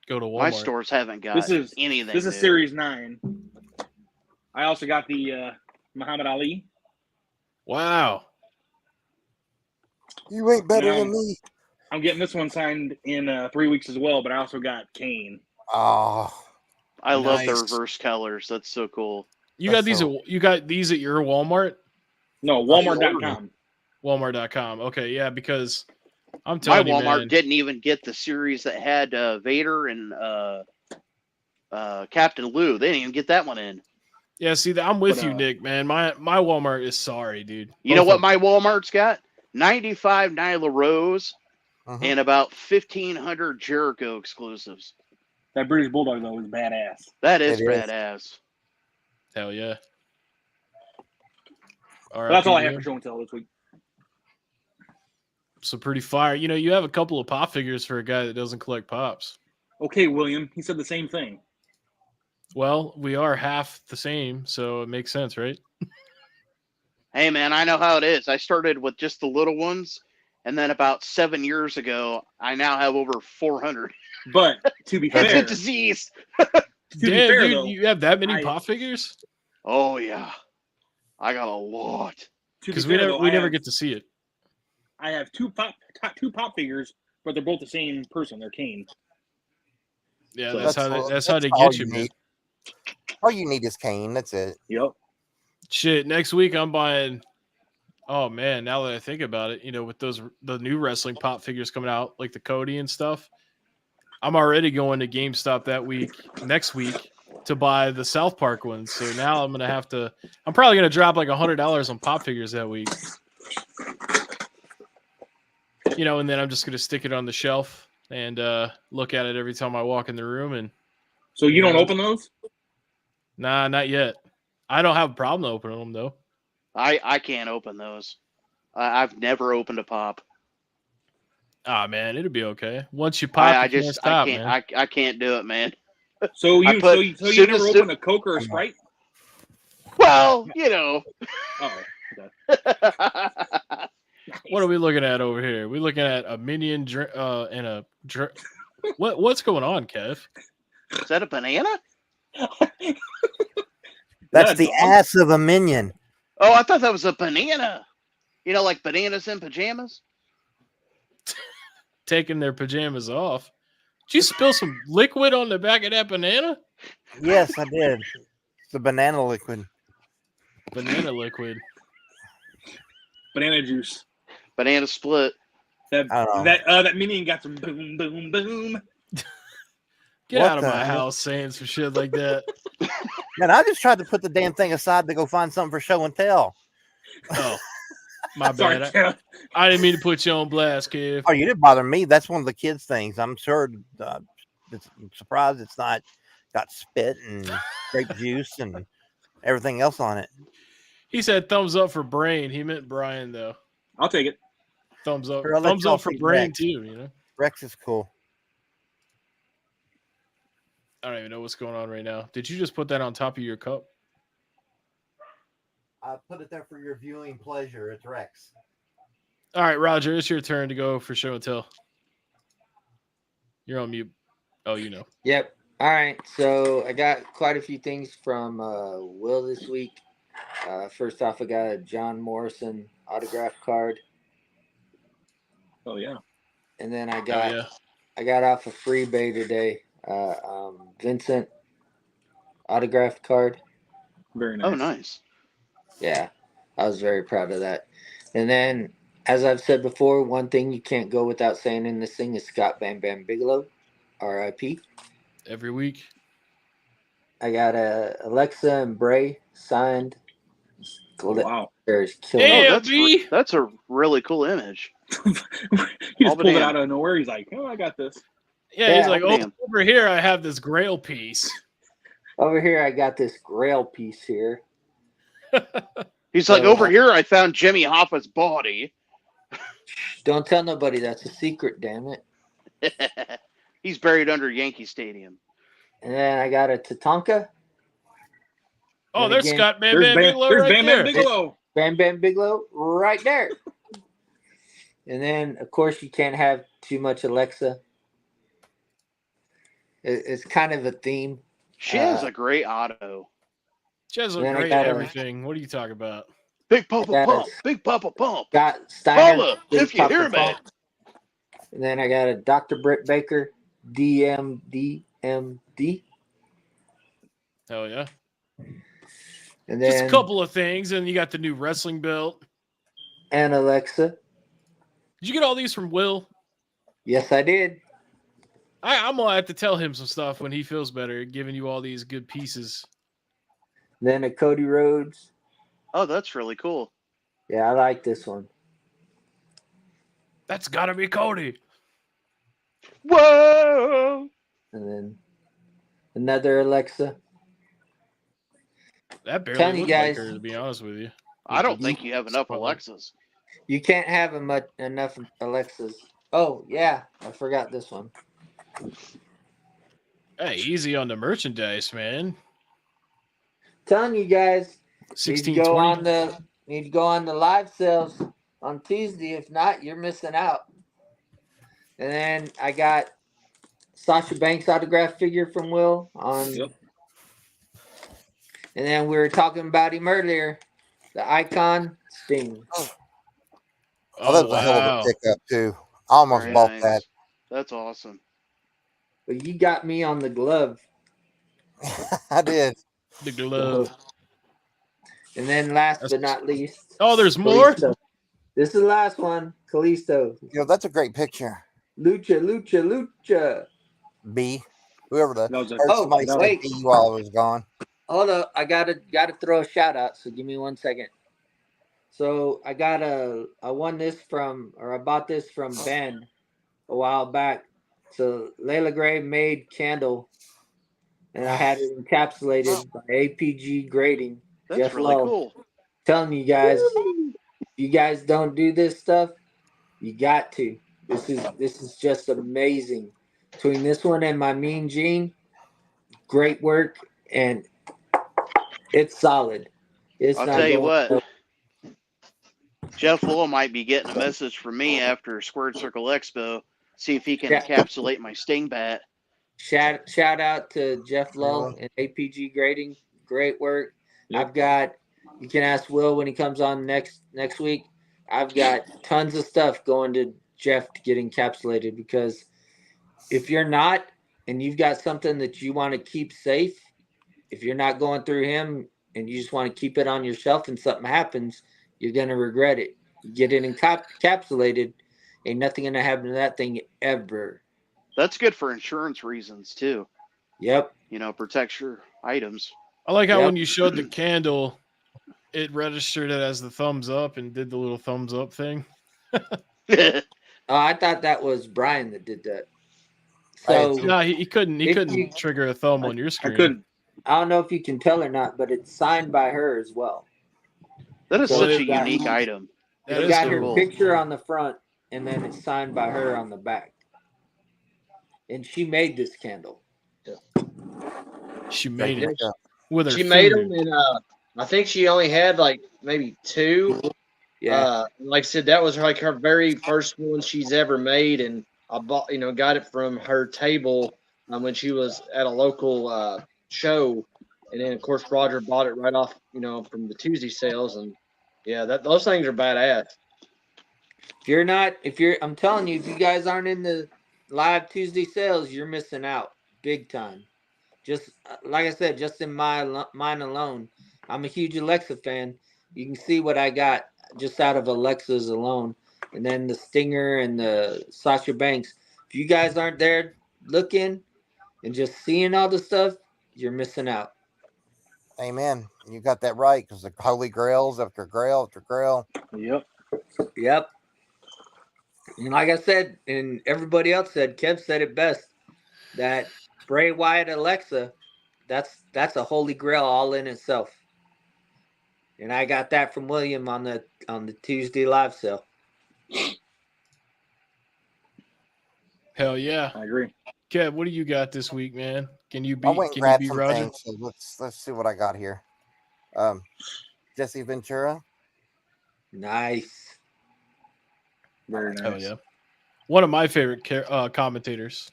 go to Walmart. My stores haven't got This is anything. This is new. Series 9. I also got the Muhammad Ali. Wow. You ain't better No. than me. I'm getting this one signed in 3 weeks as well, but I also got Kane. Oh, I love the Nice. reverse colors. That's so cool. You That's got these so- at, you got these at your Walmart? No, Walmart.com. Walmart.com. Okay, yeah, because I'm My telling you, Walmart man. didn't even get the series that had Vader and Captain Lou. They didn't even get that one in. Yeah, see, I'm with But, you, Nick, man. My Walmart is sorry, dude. You know Both what of my Walmart's got? 95 Nyla Rose mhm. and about 1,500 Jericho exclusives. That British Bulldog, though, is badass. That is It is. badass. Hell yeah. All But right, that's all I have for show and tell this week. So pretty fire. You know, you have a couple of pop figures for a guy that doesn't collect pops. Okay, William. He said the same thing. Well, we are half the same, so it makes sense, right? Hey, man, I know how it is. I started with just the little ones, and then about 7 years ago, I now have over 400. But to be It's fair, a disease. to be Damn, fair dude, though, you have that many I- pop figures? Oh, yeah. I got a lot. to be Because fair, we though, never get to see it. I have two pop figures, but they're both the same person. They're Kane. Yeah, So that's how that's they all get you, man. need. All you need is Kane. That's it. Yep. Shit, next week I'm buying. Oh man, now that I think about it, you know, with the new wrestling pop figures coming out, like the Cody and stuff, I'm already going to GameStop next week to buy the South Park ones. So now I'm probably gonna drop like $100 on pop figures that week. You know, and then I'm just gonna stick it on the shelf and look at it every time I walk in the room. And So you don't Yeah. open those? nah, not yet. I don't have a problem opening them though. I can't open those. I've never opened a pop. Ah man, it'll be okay. Once you pop, I you can't just stop, I can't man. I can't do it, man. So I you put- so you soon never as- open a Coke or a Sprite? Well, you know. Oh, What are we looking at over here? We're looking at a minion and a what's going on, Kev? Is that a banana? That's Yeah, the dog. ass of a minion. Oh, I thought that was a banana. You know, like bananas in pajamas? Taking their pajamas off. Did you spill some liquid on the back of that banana? Yes, I did. It's the banana liquid. Banana liquid. banana juice. Banana split. That I don't know. that minion got some boom boom boom. Get What out of the my hell? house saying some shit like that. Man, I just tried to put the damn thing aside to go find something for show and tell. Oh, my Sorry, bad. Kev. I didn't mean to put you on blast, Kev. Oh, you didn't bother me. That's one of the kids' things. I'm sure. I'm surprised it's not got spit and grape juice and everything else on it. He said thumbs up for Brain. He meant Brian though. I'll take it. Thumbs up. Here, I'll let Thumbs y'all up for see Brain Rex. too. You know. Rex is cool. I don't even know what's going on right now. Did you just put that on top of your cup? I put it there for your viewing pleasure. It's Rex. All right, Roger, it's your turn to go for show and tell. You're on mute. Oh, you know. Yep. All right. So I got quite a few things from Will this week. First off, I got a John Morrison autograph card, Oh yeah. and then I Oh, got yeah. I got off a Freebay today. Vincent autographed card. Very nice. Oh, nice. Yeah, I was very proud of that. And then, as I've said before, one thing you can't go without saying in this thing is Scott Bam Bam Bigelow, R.I.P. Every week. I got Alexa and Bray signed. Oh, wow. There's killing Yeah, it. Oh, B. that's a really cool image. he All just the pulled it damn. out of nowhere. He's like, "Oh, I got this." Yeah, he's Yeah, like, oh, damn. over here I have this Grail piece. Over here, I got this Grail piece here. He's like, So, over here, I found Jimmy Hoffa's body. don't tell nobody. That's a secret, damn it. He's buried under Yankee Stadium. And then I got a Tatanka. Oh, And there's again, Scott Bam There's Bam Bam, Bigelow there's right Bam there. Bam Bigelow. Bam Bam Bigelow right there. And then, of course, you can't have too much Alexa. It's kind of a theme. She has a great auto. She has a Then I great got a- everything. What are you talking about? Big Papa I got Pump. Big Papa Pump. Got Steiner. Holla, Big if you Papa hear me. Pump. And then I got a Dr. Britt Baker, DMD. Hell yeah. And Just then a couple of things, and you got the new wrestling belt. and Alexa. Did you get all these from Will? Yes, I did. I'm gonna have to tell him some stuff when he feels better, giving you all these good pieces. Then a Cody Rhodes. Oh, that's really cool. Yeah, I like this one. That's gotta be Cody. Whoa! And then another Alexa. That barely Telling you looked like guys- her, to be honest with you. I don't think you have enough Spot on. Alexas. You can't have enough Alexas. Oh, yeah. I forgot this one. Hey, easy on the merchandise, man. Telling you guys, need to go 1620. need to go on the live sales on Tuesday. If not, you're missing out. And then I got Sasha Banks autograph figure from Will on. Yep. And then we were talking about him earlier, the Icon Sting. Oh, that was a hell of a pickup too. I almost Very bought nice. that. That's awesome. But you got me on the glove. I did. The glove. And then last That's- but not least, Oh, there's more? Kalisto. This is the last one. Kalisto. You know, that's a great picture. Lucha. B. Whoever the That was a, heard Oh, somebody say wait. B while I was gone. Hold up. I gotta throw a shout out. So give me 1 second. So I bought this from Ben a while back. So Layla Gray made candle, and I had it encapsulated by APG grading. That's Jeff really Lowe. cool. Telling you guys, if you guys don't do this stuff, you got to. This is just amazing. Between this one and my Mean Gene, great work, and it's solid. It's I'll not tell you going- what. Jeff Lowell might be getting a message from me after Squared Circle Expo. See if he can Yeah. encapsulate my Sting bat. Shout out to Jeff Lowe and APG grading. Great work. Yep. You can ask Will when he comes on next week. I've got tons of stuff going to Jeff to get encapsulated, because if you're not, and you've got something that you want to keep safe, if you're not going through him and you just want to keep it on your shelf and something happens, you're going to regret it. You get it encapsulated, ain't nothing going to happen to that thing ever. That's good for insurance reasons too. Yep. Protects your items. I like how Yep. when you showed the candle, it registered it as the thumbs up and did the little thumbs up thing. Oh, I thought that was Brian that did that. So No, he couldn't. He If couldn't you- trigger a thumb on your I screen. couldn't. I don't know if you can tell or not, but it's signed by her as well. That is Well, such a they've got- unique item. That They is got so her cool. picture on the front, and then it's signed by her on the back. And she made this candle. She made it Yeah. with her. She made finger. them, and I think she only had like maybe two. Yeah. Like I said, that was like her very first one she's ever made, and I bought, got it from her table when she was at a local show, and then of course Roger bought it right off, from the Tuesday sales, and yeah, those things are badass. I'm telling you, if you guys aren't in the live Tuesday sales, you're missing out big time. Just like I said, just in mine alone, I'm a huge Alexa fan. You can see what I got just out of Alexa's alone, and then the Stinger and the Sasha Banks. If you guys aren't there looking and just seeing all the stuff, you're missing out. Amen. You got that right, because the holy grails after grail after grail. Yep. Yep. And like I said, and everybody else said, Kev said it best, that Bray Wyatt Alexa, that's a holy grail all in itself. And I got that from William on the Tuesday live sale. Hell yeah. I agree. Kev, what do you got this week, man? Can you I went and can you grabbed beat some Roger? things. So let's see what I got here. Jesse Ventura. Nice. Very nice. Hell yeah. One of my favorite commentators.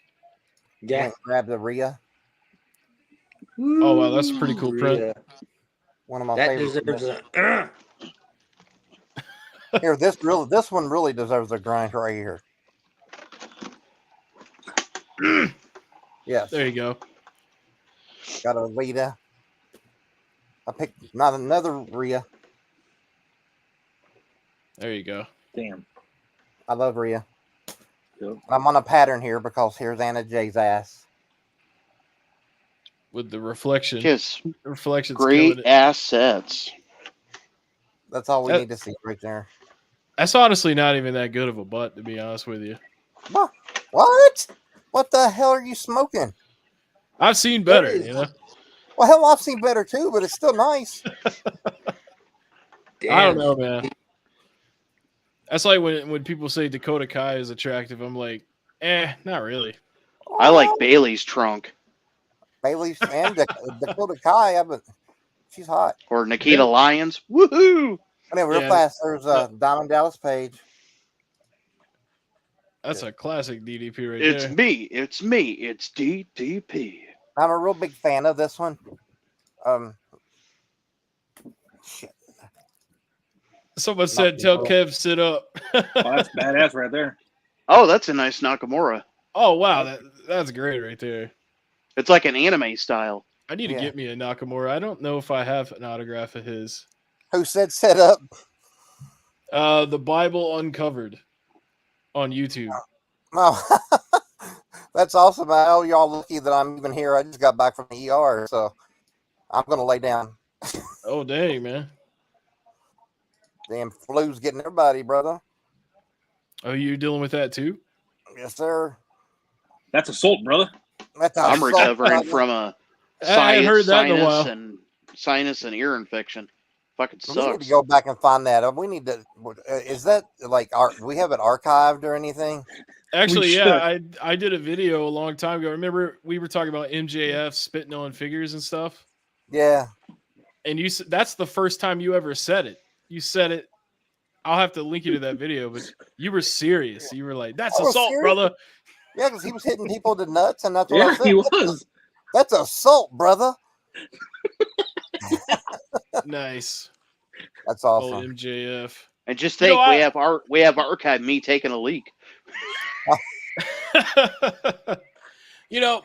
Yeah. Went and grabbed the Rhea. Oh, wow, that's a pretty cool print. Yeah. One of my That favorites. deserves a. Here, this one really deserves a grind right here. Yes, There you go. got a Lita. I picked not another Rhea. There you go. Damn. I love Rhea. Yep. I'm on a pattern here because here's Anna Jay's ass. With the reflection. Just The reflection's great killing it. assets. That's all we That- need to see right there. That's honestly not even that good of a butt, to be honest with you. What? What? What the hell are you smoking? I've seen better, is- you know. Well, hell, I've seen better too, but it's still nice. I don't Damn. know, man. That's like when people say Dakota Kai is attractive. I'm like, not really. I like Bailey's trunk Bailey's and Dakota Kai, but she's hot. or Nikita Yeah. Lyons. Woohoo! I mean, real Yeah. fast, there's Diamond Dallas Page. That's a classic DDP right It's there. me. It's me. It's DDP. I'm a real big fan of this one. Shit. Someone said, "Tell Kev sit up." Oh, that's badass right there. Oh, that's a nice Nakamura. Oh wow, that's great right there. It's like an anime style. I need to Yeah. get me a Nakamura. I don't know if I have an autograph of his. Who said set up? The Bible Uncovered on YouTube. Oh, that's awesome. Oh, y'all lucky that I'm even here. I just got back from the ER, so I'm gonna lay down. Oh dang, man. Damn flu's getting everybody, brother. Oh, you dealing with that too? Yes, sir. That's assault, brother. That's a I'm assault, recovering brother. from a I ain't heard that in a while. sinus and ear infection. Fucking We need sucks. to go back and find that. We need to. Is that like we have it archived or anything? Actually, We yeah, I did a video a long time ago. Remember we were talking about MJF spitting on figures and stuff, Yeah. and that's the first time you ever said it. You said it. I'll have to link you to that video, but you were serious. You were like, "That's I was assault, serious. brother." Yeah, because he was hitting people to nuts, and that's what I Yeah, said. he was. That's assault, brother. Nice, That's old awesome. MJF. And just You know, think, I- we have archived me taking a leak. You know,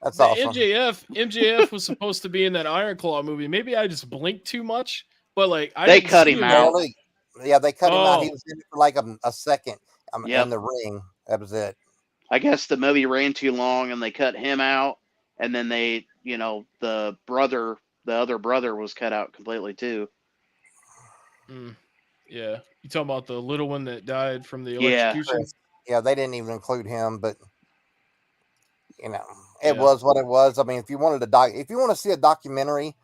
That's the awesome. MJF was supposed to be in that Iron Claw movie. Maybe I just blinked too much, but like They didn't cut see him out. Barely. Yeah, they cut him out. He Oh. was in it for like a second Yep. in the ring. That was it. I guess the movie ran too long and they cut him out. And then the other brother was cut out completely too. Yeah, you talking about the little one that died from the Yeah. electrocution? Yeah, they didn't even include him, but you know, it Yeah. was what it was. I mean, if you wanted if you want to see a documentary,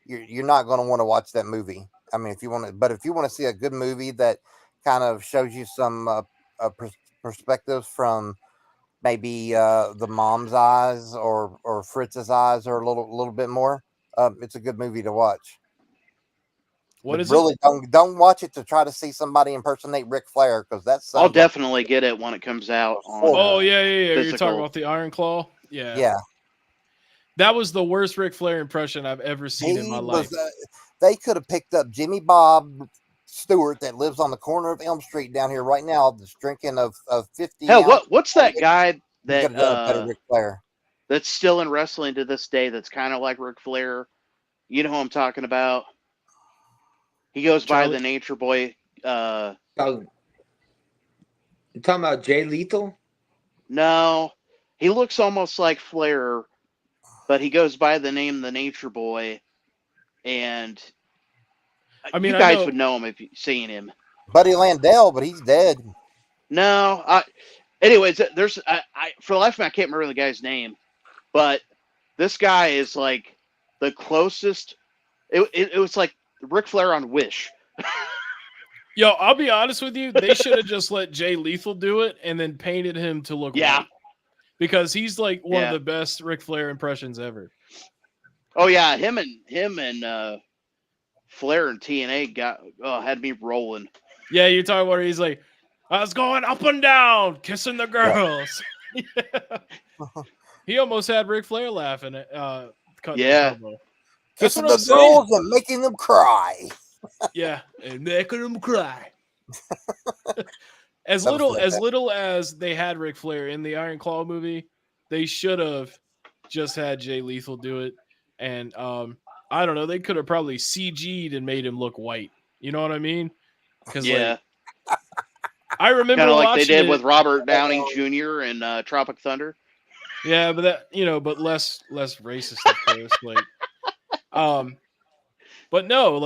you're not going to want to watch that movie. I mean, if you want to see a good movie that kind of shows you some perspectives from maybe the mom's eyes or Fritz's eyes, or a little bit more, it's a good movie to watch. What But is really, don't watch it to try to see somebody impersonate Ric Flair, because that's I'll definitely get it when it comes out. On, Oh yeah. You're Physical. talking about the Iron Claw. Yeah. yeah. That was the worst Ric Flair impression I've ever seen in my life. They could have picked up Jimmy Bob Stewart that lives on the corner of Elm Street down here right now, that's drinking of 50. Hell, ounce- what's that guy You that could have done a better Ric Flair. that's still in wrestling to this day? That's kind of like Ric Flair. You know who I'm talking about? He goes by Charlie? the Nature Boy. Oh, you talking about Jay Lethal? No, he looks almost like Flair, but he goes by the name the Nature Boy. And I mean, you I guys know- would know him if you've seen him. Buddy Landell, but he's dead. No, anyways, there's I for the life of me I can't remember the guy's name, but this guy is like the closest. It was like Ric Flair on Wish. Yo, I'll be honest with you. They should have just let Jay Lethal do it and then painted him to look Yeah. white. Because he's like one of Yeah. the best Ric Flair impressions ever. Oh yeah, him and Flair and TNA had me rolling. Yeah, you're talking about where he's like, I was going up and down, kissing the girls. Yeah. He almost had Ric Flair laughing at cutting his Yeah. promo. That's Kissing what the I'm saying. girls and making them cry. Yeah, and making them cry. As That was little as they had Ric Flair in the Iron Claw movie, they should have just had Jay Lethal do it. And I don't know, they could have probably CG'd and made him look white. You know what I mean? Because Yeah, I remember kind of like they watching did it- with Robert Downey Jr. in Tropic Thunder. Yeah, but but less racist, of course. But no,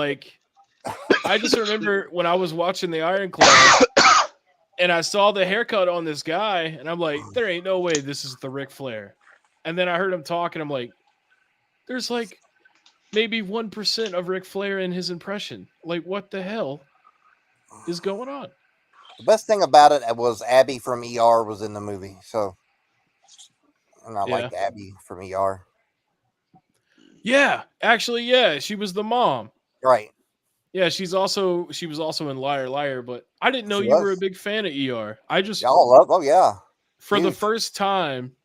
I just remember when I was watching the Iron Claw and I saw the haircut on this guy, and I'm like, there ain't no way this is the Ric Flair. And then I heard him talk, and I'm like, there's maybe 1% of Ric Flair in his impression. What the hell is going on? The best thing about it was Abby from ER was in the movie. So, and I Yeah. like Abby from ER. Yeah, actually, yeah, she was the mom. Right. Yeah, she was also in Liar Liar, but I didn't know She you were a was. big fan of ER. I just Y'all love. Oh yeah. for the huge. first time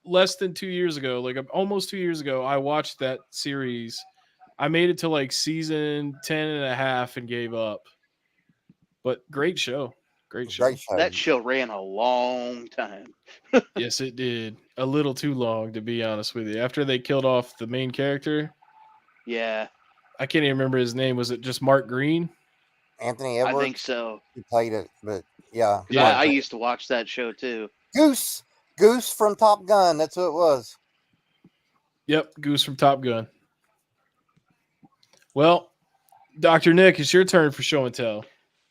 less than 2 years ago, almost 2 years ago, I watched that series. I made it to season 10 and a half and gave up. But great show. Great show. Great show. That show ran a long time. Yes, it did. A little too long, to be honest with you. After they killed off the main character, Yeah, I can't even remember his name. Was it just Mark Green? Anthony I Edwards. think so. He played it, but yeah. 'Cause Yeah. I used to watch that show too. Goose from Top Gun. That's who it was. Yep, Goose from Top Gun. Well, Dr. Nick, it's your turn for show and tell.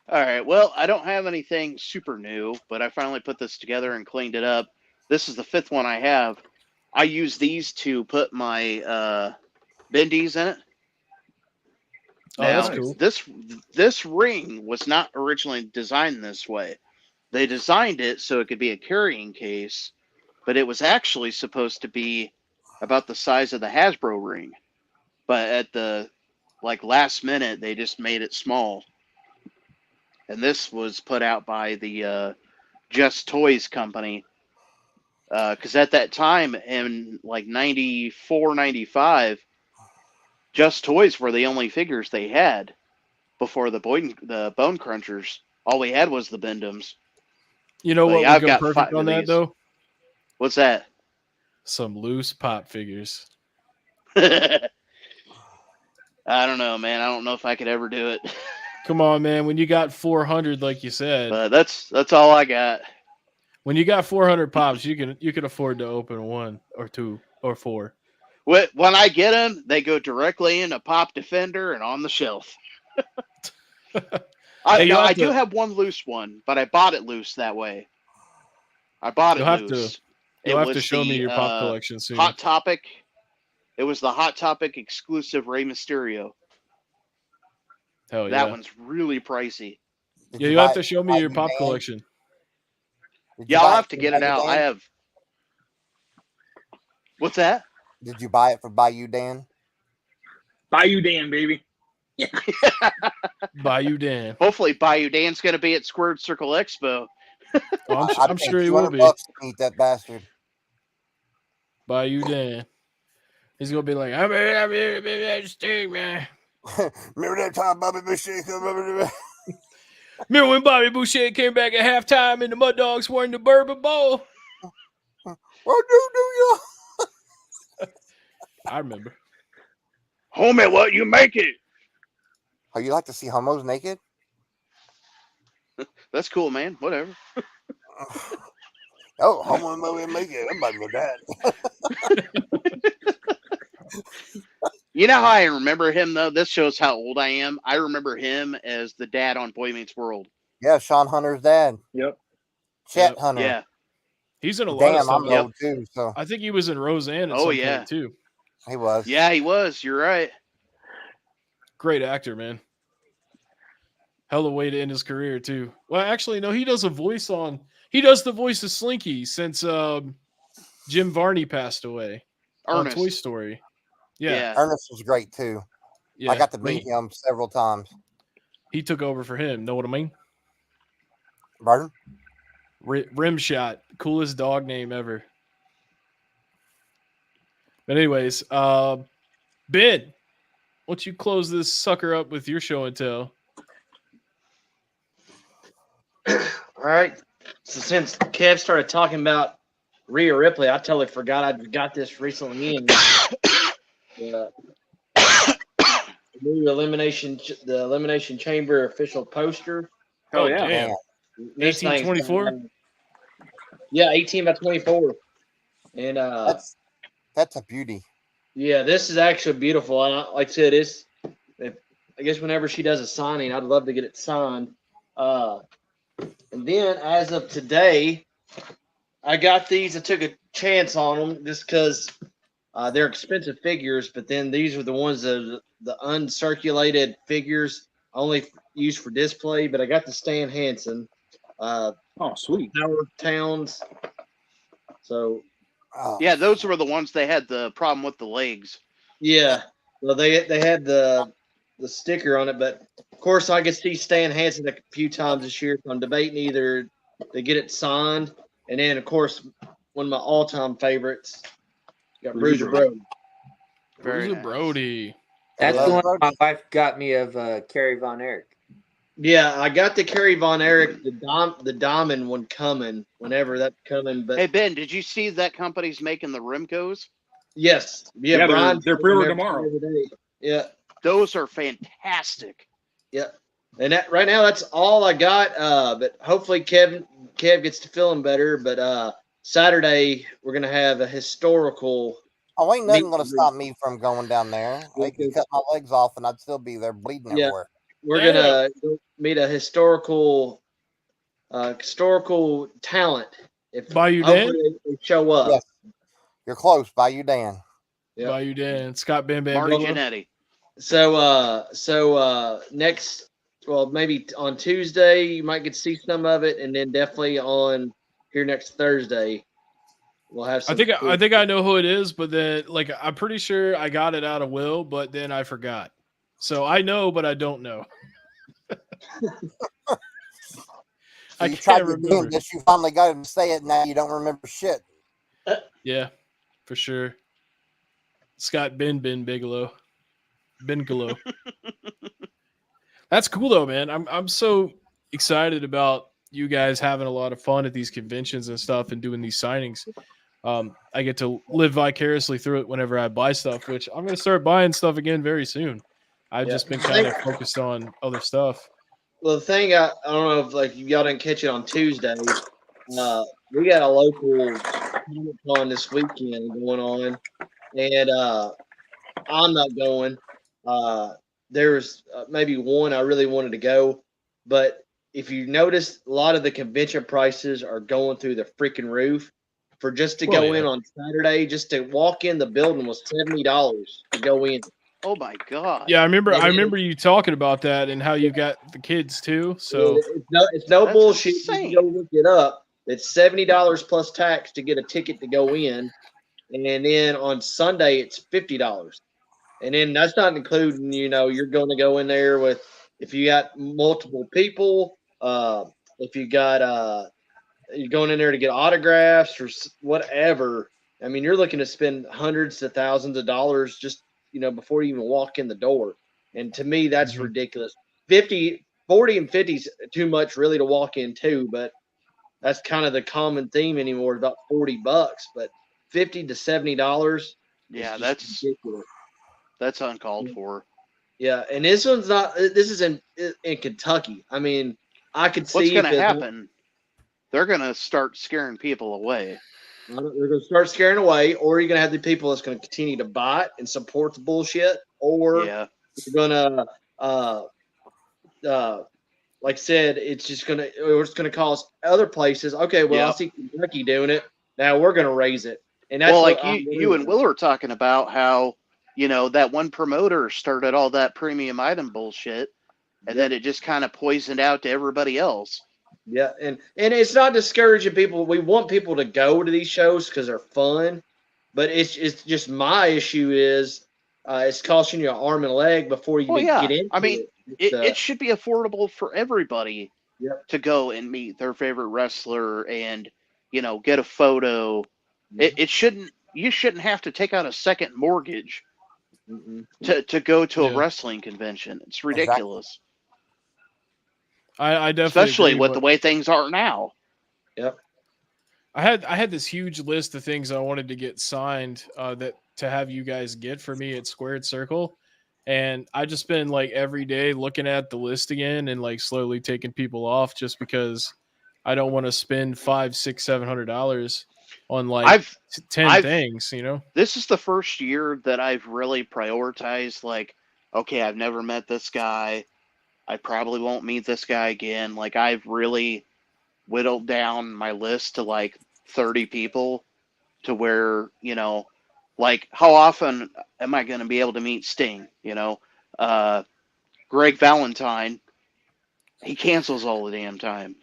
All right. Well, I don't have anything super new, but I finally put this together and cleaned it up. This is the 5th one I have. I use these to put my bendies in it. Oh, Now, that's cool. this ring was not originally designed this way. They designed it so it could be a carrying case, but it was actually supposed to be about the size of the Hasbro ring. But at the last minute, they just made it small. And this was put out by the Just Toys company. Because at that time, in 94, 95, Just Toys were the only figures they had before the Bone Crunchers. All we had was the Bendums. You know But what yeah, would I've go got perfect 5 on of that, these. though? What's that? Some loose pop figures. I don't know, man. I don't know if I could ever do it. Come on, man. When you got 400, like you said, But that's all I got. when you got 400 pops, you can afford to open 1 or 2 or 4. When I get them, they go directly into Pop Defender and on the shelf. Hey, you'll I have do to- have one loose one, but I bought it loose that way. I bought it You'll have to- loose. You'll It have to was show me the, your pop collection soon. Hot Topic. It was the Hot Topic exclusive Rey Mysterio. Hell yeah. That one's really pricey. Did Yeah, you you'll have buy to it show me by your you, pop Dan? collection. Did you Yeah, buy I'll have to for get it Bayou out. I Dan? have. What's that? Did you buy it for Bayou Dan? Bayou Dan, baby. Bayou Dan. Hopefully, Bayou Dan's going to be at Squared Circle Expo. Oh, I'd I'm pay sure he will $200 be. to meet that bastard. Bayou Dan. He's gonna be like, I'm that steak, man. Remember that time Bobby Boucher? Remember when Bobby Boucher came back at halftime and the Mud Dogs were in the Bourbon Bowl? What do you? I remember. Homie, what you make it? Oh, you like to see homos naked? That's cool, man. Whatever. Oh, homo make it. I'm about to go that. You know how I remember him though? This shows how old I am. I remember him as the dad on Boy Meets World. Yeah, Sean Hunter's dad, Yep. Chet Yep. Hunter. Yeah. He's in a lot of Damn, stuff. I'm old too. So I think he was in Roseanne at Oh, some yeah. point too. he was. Yeah, he was. You're right. Great actor, man. Hell of a way to end his career too. Well, actually, no, he does the voice of Slinky since Jim Varney passed away on Toy Ernest. Story. Yeah, Ernest was great too. yeah. I got to meet him several times. He took over for him. Know what I mean? Pardon? Rimshot, coolest dog name ever. But anyways, Ben, why don't you close this sucker up with your show and tell? All right. So since Kev started talking about Rhea Ripley, I totally forgot I got this recently in the new the Elimination Chamber official poster. Oh, yeah. Damn. This thing's 1824? Yeah, 18 by 24. And That's a beauty. yeah, this is actually beautiful. And like I said, I guess whenever she does a signing, I'd love to get it signed. And then as of today, I got these. I took a chance on them just because they're expensive figures. But then these are the ones that the uncirculated figures only used for display. But I got the Stan Hansen. Oh, sweet. Howard Towns. So Oh, Yeah, those were the ones they had the problem with the legs. yeah, well they had the sticker on it, but of course I could see Stan Hansen a few times this year. So I'm debating either to get it signed, and then of course one of my all-time favorites, got Bruiser Brody. Very Bruiser nice. Brody. That's love the one Brody. my wife got me of Kerry Von Erich. Yeah, I got the Kerry Von Erich, the diamond one coming whenever that's coming. But Hey Ben, did you see that company's making the Rimcos? yes, yeah, Yeah, Brian, they're pre-ordered tomorrow. every day. Yeah. Those are fantastic. And that right now that's all I got. But hopefully Kev gets to feeling better. But Saturday we're gonna have a historical. Oh, ain't nothing Meet gonna the stop me from going down there. They can cut my legs off and I'd still be there bleeding Yeah. everywhere. We're Damn. gonna meet a historical talent. If Bayou hopefully Dan? they show up. Yes. You're close, Bayou Dan. Yeah. Bayou Dan. Scott Bam Bam Marty Bigelow. Jannetty. So next, well, maybe on Tuesday you might get to see some of it, and then definitely on here next Thursday we'll have some. I think I know who it is, but then I'm pretty sure I got it out of Will, but then I forgot. So I know, but I don't know. So I you tried can't to do remember. this, you finally got him to say it, now you don't remember shit. Yeah, for sure. Scott Ben Bigelow. Bigelow. That's cool though, man. I'm so excited about you guys having a lot of fun at these conventions and stuff and doing these signings. I get to live vicariously through it whenever I buy stuff, which I'm going to start buying stuff again very soon. I've Yeah. just been kind of focused on other stuff. Well, the thing I don't know if y'all didn't catch it on Tuesday. We got a local Comic-Con this weekend going on, and I'm not going. There's maybe one I really wanted to go, but if you notice, a lot of the convention prices are going through the freaking roof. For just to Well, go yeah. in on Saturday, just to walk in the building was $70 to go in. Oh my god. Yeah, I remember Yeah, you talking about that and how you got the kids too. So It's no That's bullshit. You insane. can go look it up. It's $70 plus tax to get a ticket to go in, and then on Sunday it's $50. And then that's not including, you're going to go in there with if you got multiple people, if you got you're going in there to get autographs or whatever. I mean, you're looking to spend hundreds to thousands of dollars just before you even walk in the door. And to me, that's Mhm. ridiculous. 40 and 50 is too much really to walk into, but that's kind of the common theme anymore, about $40. But $50 to $70. Yeah, is just that's ridiculous. uncalled for. Yeah, and this one's not. This is in Kentucky. I mean, I could see What's going if to it- happen? They're going to start scaring people away. They're going to start scaring away, or you're going to have the people that's going to continue to buy it and support the bullshit, or Yeah. you're going to, like I said, it's going to cause other places. Okay, well, I Yep. see Kentucky doing it. Now we're going to raise it, and that's Well, what like I'm you and doing. Will are talking about how that one promoter started all that premium item bullshit, and then it just kind of poisoned out to everybody else. Yeah, and it's not discouraging people. We want people to go to these shows because they're fun, but it's just my issue is it's costing you an arm and a leg before you Well, even yeah. get into I mean, it. it should be affordable for everybody Yep. to go and meet their favorite wrestler and get a photo. It shouldn't. You shouldn't have to take out a second mortgage Mm-mm. to go to a Yeah. wrestling convention. It's Exactly. ridiculous, I definitely especially agree, with but the way things are now. Yep. I had this huge list of things I wanted to get signed that to have you guys get for me at Squared Circle, and I just been like every day looking at the list again and like slowly taking people off just because I don't want to spend $500, $600, $700 on like I've 10 things, you know. This is the first year that I've really prioritized. Like, okay, I've never met this guy. I probably won't meet this guy again. Like, I've really whittled down my list to like 30 people to where, like how often am I going to be able to meet Sting? Greg Valentine, he cancels all the damn time,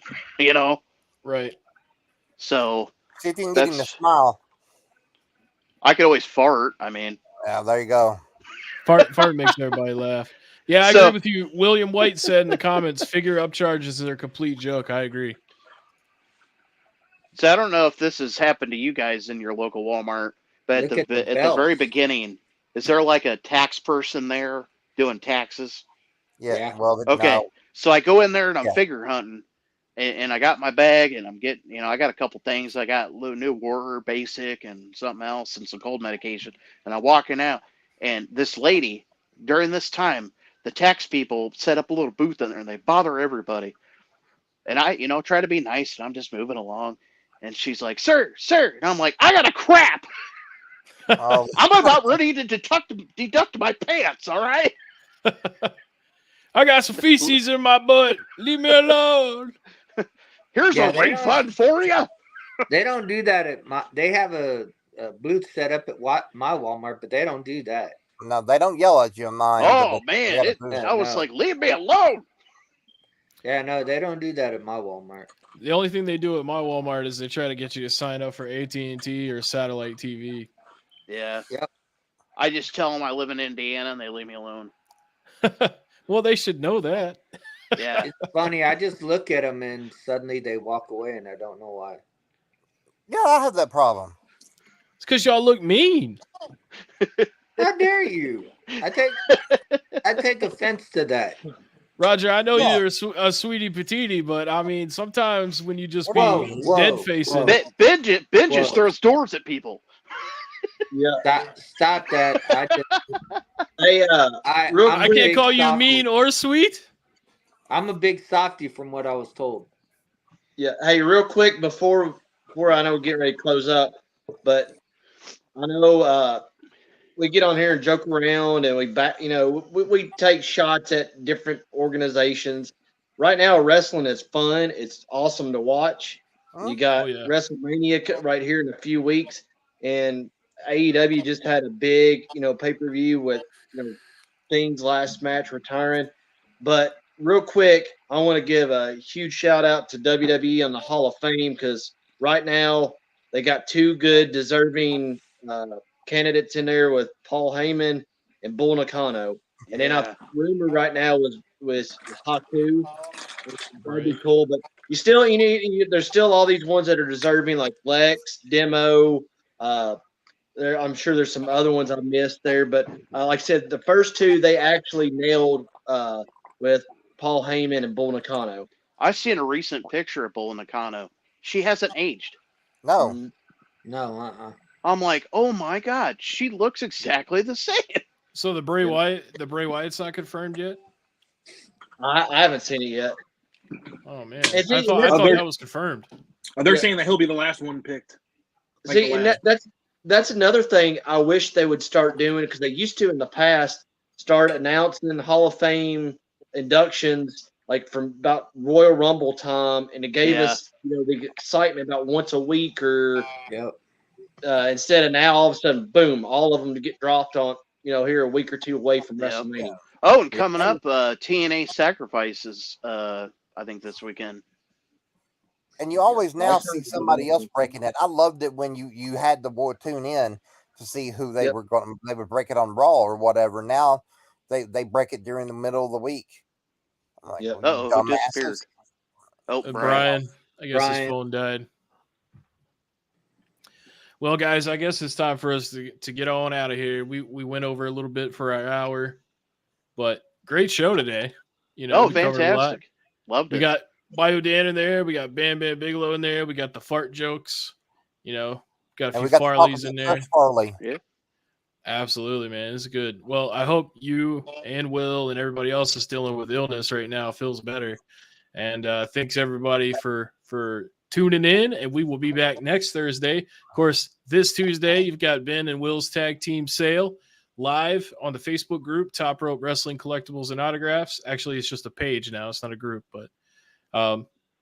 Right. so See if you can get him to That's- smile. I could always fart. I mean, Yeah, there you go. Fart makes everybody laugh. Yeah, I So- agree with you. William White said in the comments, figure upcharges are a complete joke. I agree. so I don't know if this has happened to you guys in your local Walmart, but Look at the at the belts. very beginning, is there like a tax person there doing taxes? Yeah. Yeah. Well, Okay. no. So I go in there and I'm Yeah. figure hunting, and I got my bag and I'm getting, I got a couple things. I got new Warrior Basic and something else and some cold medication. And I'm walking out, and this lady during this time, the tax people set up a little booth in there and they bother everybody. And I, try to be nice and I'm just moving along. And she's like, sir. And I'm like, I got a crap. Oh, I'm about ready to deduct my pants. All right. I got some feces in my butt. Leave me alone. Here's Yeah, a they don't- refund for you. They don't do that at my. They have a booth set up at my Walmart, but they don't do that. no, they don't yell at you in mine. Oh but man, they have a booth. I was No. like, leave me alone. Yeah, no, they don't do that at my Walmart. The only thing they do at my Walmart is they try to get you to sign up for AT&T or satellite TV. Yeah. Yep. I just tell them I live in Indiana and they leave me alone. Well, they should know that. Yeah. It's funny. I just look at them and suddenly they walk away, and I don't know why. Yeah, I have that problem. It's because y'all look mean. How dare you? I take offense to that. Roger, I know Yeah. you're a sweetie patootie, but I mean, sometimes when you just be Whoa, dead facing, whoa. Ben just Whoa. throws doors at people. Yeah. Stop that. Hey, real I'm I a can't big call you softie. mean or sweet. I'm a big softy from what I was told. Yeah. Hey, real quick before I know we're getting ready to close up, but I know we get on here and joke around and we take shots at different organizations. Right now, wrestling is fun. It's awesome to watch. Huh? You got Oh, yeah. WrestleMania right here in a few weeks, and AEW just had a big pay-per-view with Sting's last match retiring. But real quick, I want to give a huge shout out to WWE on the Hall of Fame because right now they got two good, deserving candidates in there with Paul Heyman and Bull Nakano. And then Yeah. a rumor right now was Haku. That'd be Right. cool, but you still there's still all these ones that are deserving like Lex, Demo. I'm sure there's some other ones I missed there, but like I said, the first two they actually nailed with Paul Heyman and Bull Nakano. I seen a recent picture of Bull Nakano. She hasn't aged. No. Mm, No, I'm like, oh my god, she looks exactly the same. So the Bray Wyatt's not confirmed yet. I haven't seen it yet. Oh man, It's- I thought they're- that was confirmed. They're Yeah. saying that he'll be the last one picked. Like See, the and last. that's another thing I wish they would start doing because they used to in the past start announcing Hall of Fame inductions like from about Royal Rumble time, and it gave Yeah. us the excitement about once a week or Yep. instead of now all of a sudden boom all of them to get dropped on here a week or two away from Yep. WrestleMania. Oh, and coming up, TNA Sacrifices, I think this weekend. And you always now I've see heard somebody else that. breaking it. I loved it when you had to tune in to see who they Yep. were going. They would break it on Raw or whatever. Now they break it during the middle of the week. I'm like, Yep. well, you Oh, who disappeared? dumbasses. Oh, Brian. Brian, I guess his Brian. phone died. Well, guys, I guess it's time for us to get on out of here. We went over a little bit for our hour, but great show today. You know, Oh, we covered a lot. fantastic. Loved We it. got Bio Dan in there. We got Bam Bam Bigelow in there. We got the fart jokes. You know, got a And we few got to talk Farleys about in there. Chris Farley. Absolutely, man. It's good. Well, I hope you and Will and everybody else is dealing with illness right now feels better. And thanks everybody for tuning in. And we will be back next Thursday. Of course, this Tuesday you've got Ben and Will's tag team sale live on the Facebook group, Top Rope Wrestling Collectibles and Autographs. Actually, it's just a page now. It's not a group, but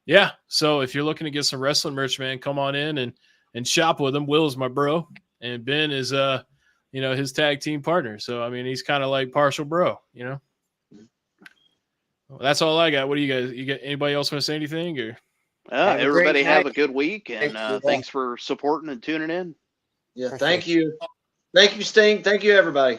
yeah. So if you're looking to get some wrestling merch, man, come on in and shop with him. Will is my bro, and Ben is his tag team partner. So I mean, he's kind of like partial bro, Well, that's all I got. What do you guys? You got anybody else want to say anything? Or Have a Everybody great have night. a good week, and Thanks. thanks for supporting and tuning in. Yeah. Appreciate Thank you. Thank you, Sting. Thank you, everybody.